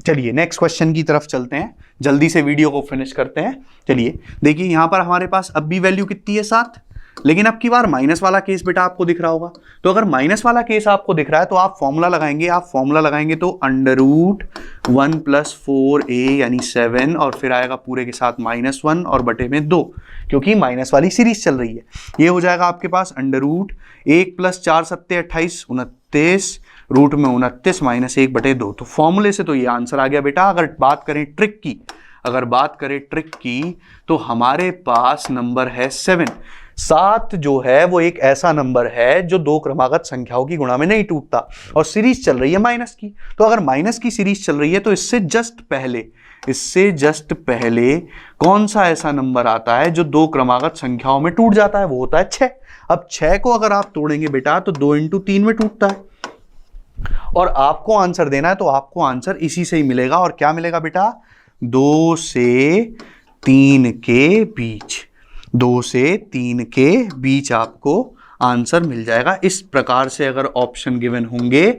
Speaker 1: चलिए नेक्स्ट क्वेश्चन की तरफ चलते हैं, जल्दी से वीडियो को फिनिश करते हैं। चलिए देखिए यहां पर हमारे पास अब भी वैल्यू कितनी है 7, लेकिन अब की बार माइनस वाला केस बेटा आपको दिख रहा होगा। तो अगर माइनस वाला केस आपको दिख रहा है तो आप फॉर्मूला लगाएंगे। आप फॉर्मूला लगाएंगे तो अंडर रूट 1 प्लस 4a यानी 7, और फिर आएगा पूरे के साथ -1 और बटे में 2, क्योंकि माइनस वाली सीरीज चल रही है। ये हो जाएगा आपके पास अंडर रूट 1 प्लस 4 7 28 29, रूट में 29 -1 बटे 2। तो फॉर्मूले से तो ये आंसर आ गया बेटा। अगर बात करें ट्रिक की तो हमारे पास नंबर है 7 जो है वो एक ऐसा नंबर है जो 2 क्रमागत संख्याओं की गुणा में नहीं टूटता, और सीरीज चल रही है माइनस की। तो अगर माइनस की सीरीज चल रही है तो इससे जस्ट पहले कौन सा ऐसा नंबर आता है जो 2 क्रमागत संख्याओं में टूट जाता है, वो होता है 6। अब 6 को अगर आप तोड़ेंगे बेटा तो 2 इंटू 3 में टूटता है, और आपको आंसर देना है तो आपको आंसर इसी से ही मिलेगा। और क्या मिलेगा बेटा 2 से 3 के बीच, 2 से 3 के बीच आपको आंसर मिल जाएगा। इस प्रकार से अगर ऑप्शन गिवन होंगे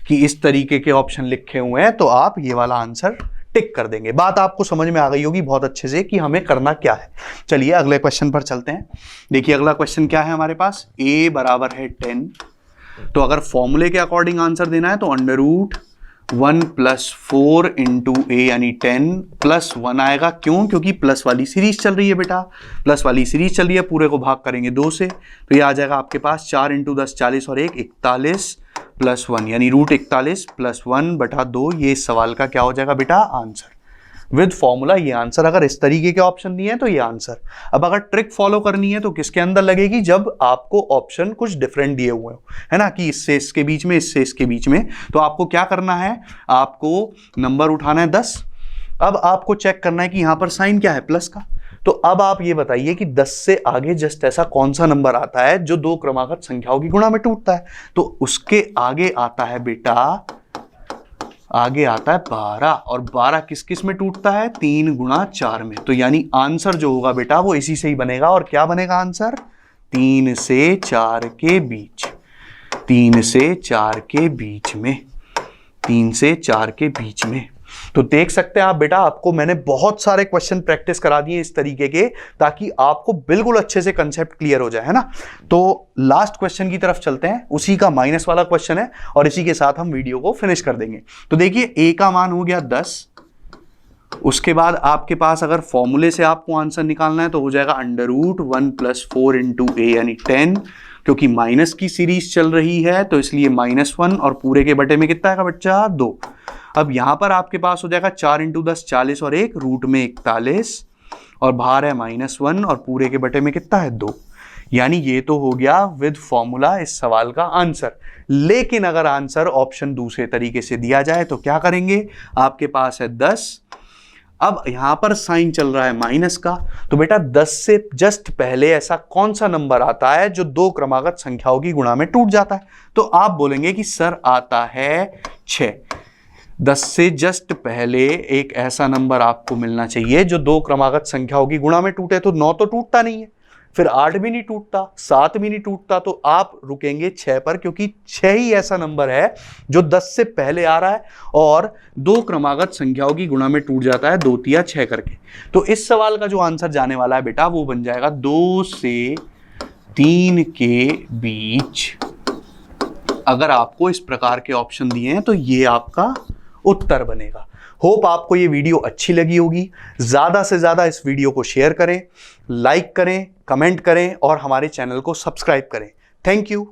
Speaker 1: कि इस तरीके के ऑप्शन लिखे हुए हैं तो आप ये वाला आंसर टिक कर देंगे। बात आपको समझ में आ गई होगी बहुत अच्छे से कि हमें करना क्या है। चलिए अगले क्वेश्चन पर चलते हैं। देखिए अगला क्वेश्चन क्या है हमारे पास, a बराबर है 10। तो अगर फॉर्मूले के अकॉर्डिंग आंसर देना है तो अंडर रूट 1 + 4 इंटू a यानी 10 + 1 आएगा। क्यों? क्योंकि प्लस वाली सीरीज चल रही है बेटा, प्लस वाली सीरीज चल रही है। पूरे को भाग करेंगे 2 से तो ये आ जाएगा आपके पास 4 × 10 40 और 1 41 + 1 यानी √41 + 1/2। ये इस सवाल का क्या हो जाएगा बेटा, आंसर विद फॉर्मूला। ये आंसर अगर इस तरीके के ऑप्शन दिए हैं तो ये आंसर। अब अगर ट्रिक फॉलो करनी है तो किसके अंदर लगेगी, जब आपको ऑप्शन कुछ डिफरेंट दिए हुए हो, है ना, कि इससे इसके बीच में, इससे इसके बीच में, तो आपको क्या करना है, आपको नंबर उठाना है 10। अब आपको चेक करना है कि यहां पर साइन क्या है, प्लस का। तो अब आप ये बताइए कि 10 से आगे जस्ट ऐसा कौन सा नंबर आता है जो 2 क्रमागत संख्याओं की गुणा में टूटता है। तो उसके आगे आता है बेटा, आगे आता है 12, और 12 किस किस में टूटता है, 3 × 4 में। तो यानी आंसर जो होगा बेटा वो इसी से ही बनेगा। और क्या बनेगा आंसर, 3 से 4 के बीच, 3 से 4 के बीच में, 3 से 4 के बीच में। तो देख सकते हैं आप बेटा, आपको मैंने बहुत सारे क्वेश्चन प्रैक्टिस करा दिए इस तरीके के, ताकि आपको बिल्कुल अच्छे से कंसेप्ट क्लियर हो जाए, है ना। तो लास्ट क्वेश्चन की तरफ चलते हैं, उसी का माइनस वाला क्वेश्चन है और इसी के साथ हम वीडियो को फिनिश कर देंगे। तो देखिए a का मान हो गया 10। उसके बाद आपके पास अगर फॉर्मूले से आपको आंसर निकालना है तो हो जाएगा अंडर रूट 1 + 4 इंटू a यानी 10। क्योंकि माइनस की सीरीज चल रही है तो इसलिए -1 और पूरे के बटे में कितना आएगा बच्चा, 2। अब यहां पर आपके पास हो जाएगा 4 × 10 40 और 1 रूट में 41 और बाहर है -1 और पूरे के बटे में कितना है, 2। यानी ये तो हो गया विद फॉर्मूला इस सवाल का आंसर। लेकिन अगर आंसर ऑप्शन दूसरे तरीके से दिया जाए तो क्या करेंगे, आपके पास है 10। अब यहां पर साइन चल रहा है माइनस का, तो बेटा 10 से जस्ट पहले ऐसा कौन सा नंबर आता है जो 2 क्रमागत संख्याओं की गुणा में टूट जाता है। तो आप बोलेंगे कि सर आता है 6। 10 से जस्ट पहले एक ऐसा नंबर आपको मिलना चाहिए जो 2 क्रमागत संख्याओं की गुणा में टूटे। तो 9 तो टूटता नहीं है, फिर 8 भी नहीं टूटता, 7 भी नहीं टूटता, तो आप रुकेंगे 6 पर, क्योंकि 6 ही ऐसा नंबर है जो 10 से पहले आ रहा है और 2 क्रमागत संख्याओं की गुणा में टूट जाता है 2 × 6 करके। तो इस सवाल का जो आंसर जाने वाला है बेटा वो बन जाएगा 2 से 3 के बीच। अगर आपको इस प्रकार के ऑप्शन दिए हैं तो ये आपका उत्तर बनेगा। होप आपको ये वीडियो अच्छी लगी होगी। ज़्यादा से ज़्यादा इस वीडियो को शेयर करें, लाइक करें, कमेंट करें और हमारे चैनल को सब्सक्राइब करें। Thank you.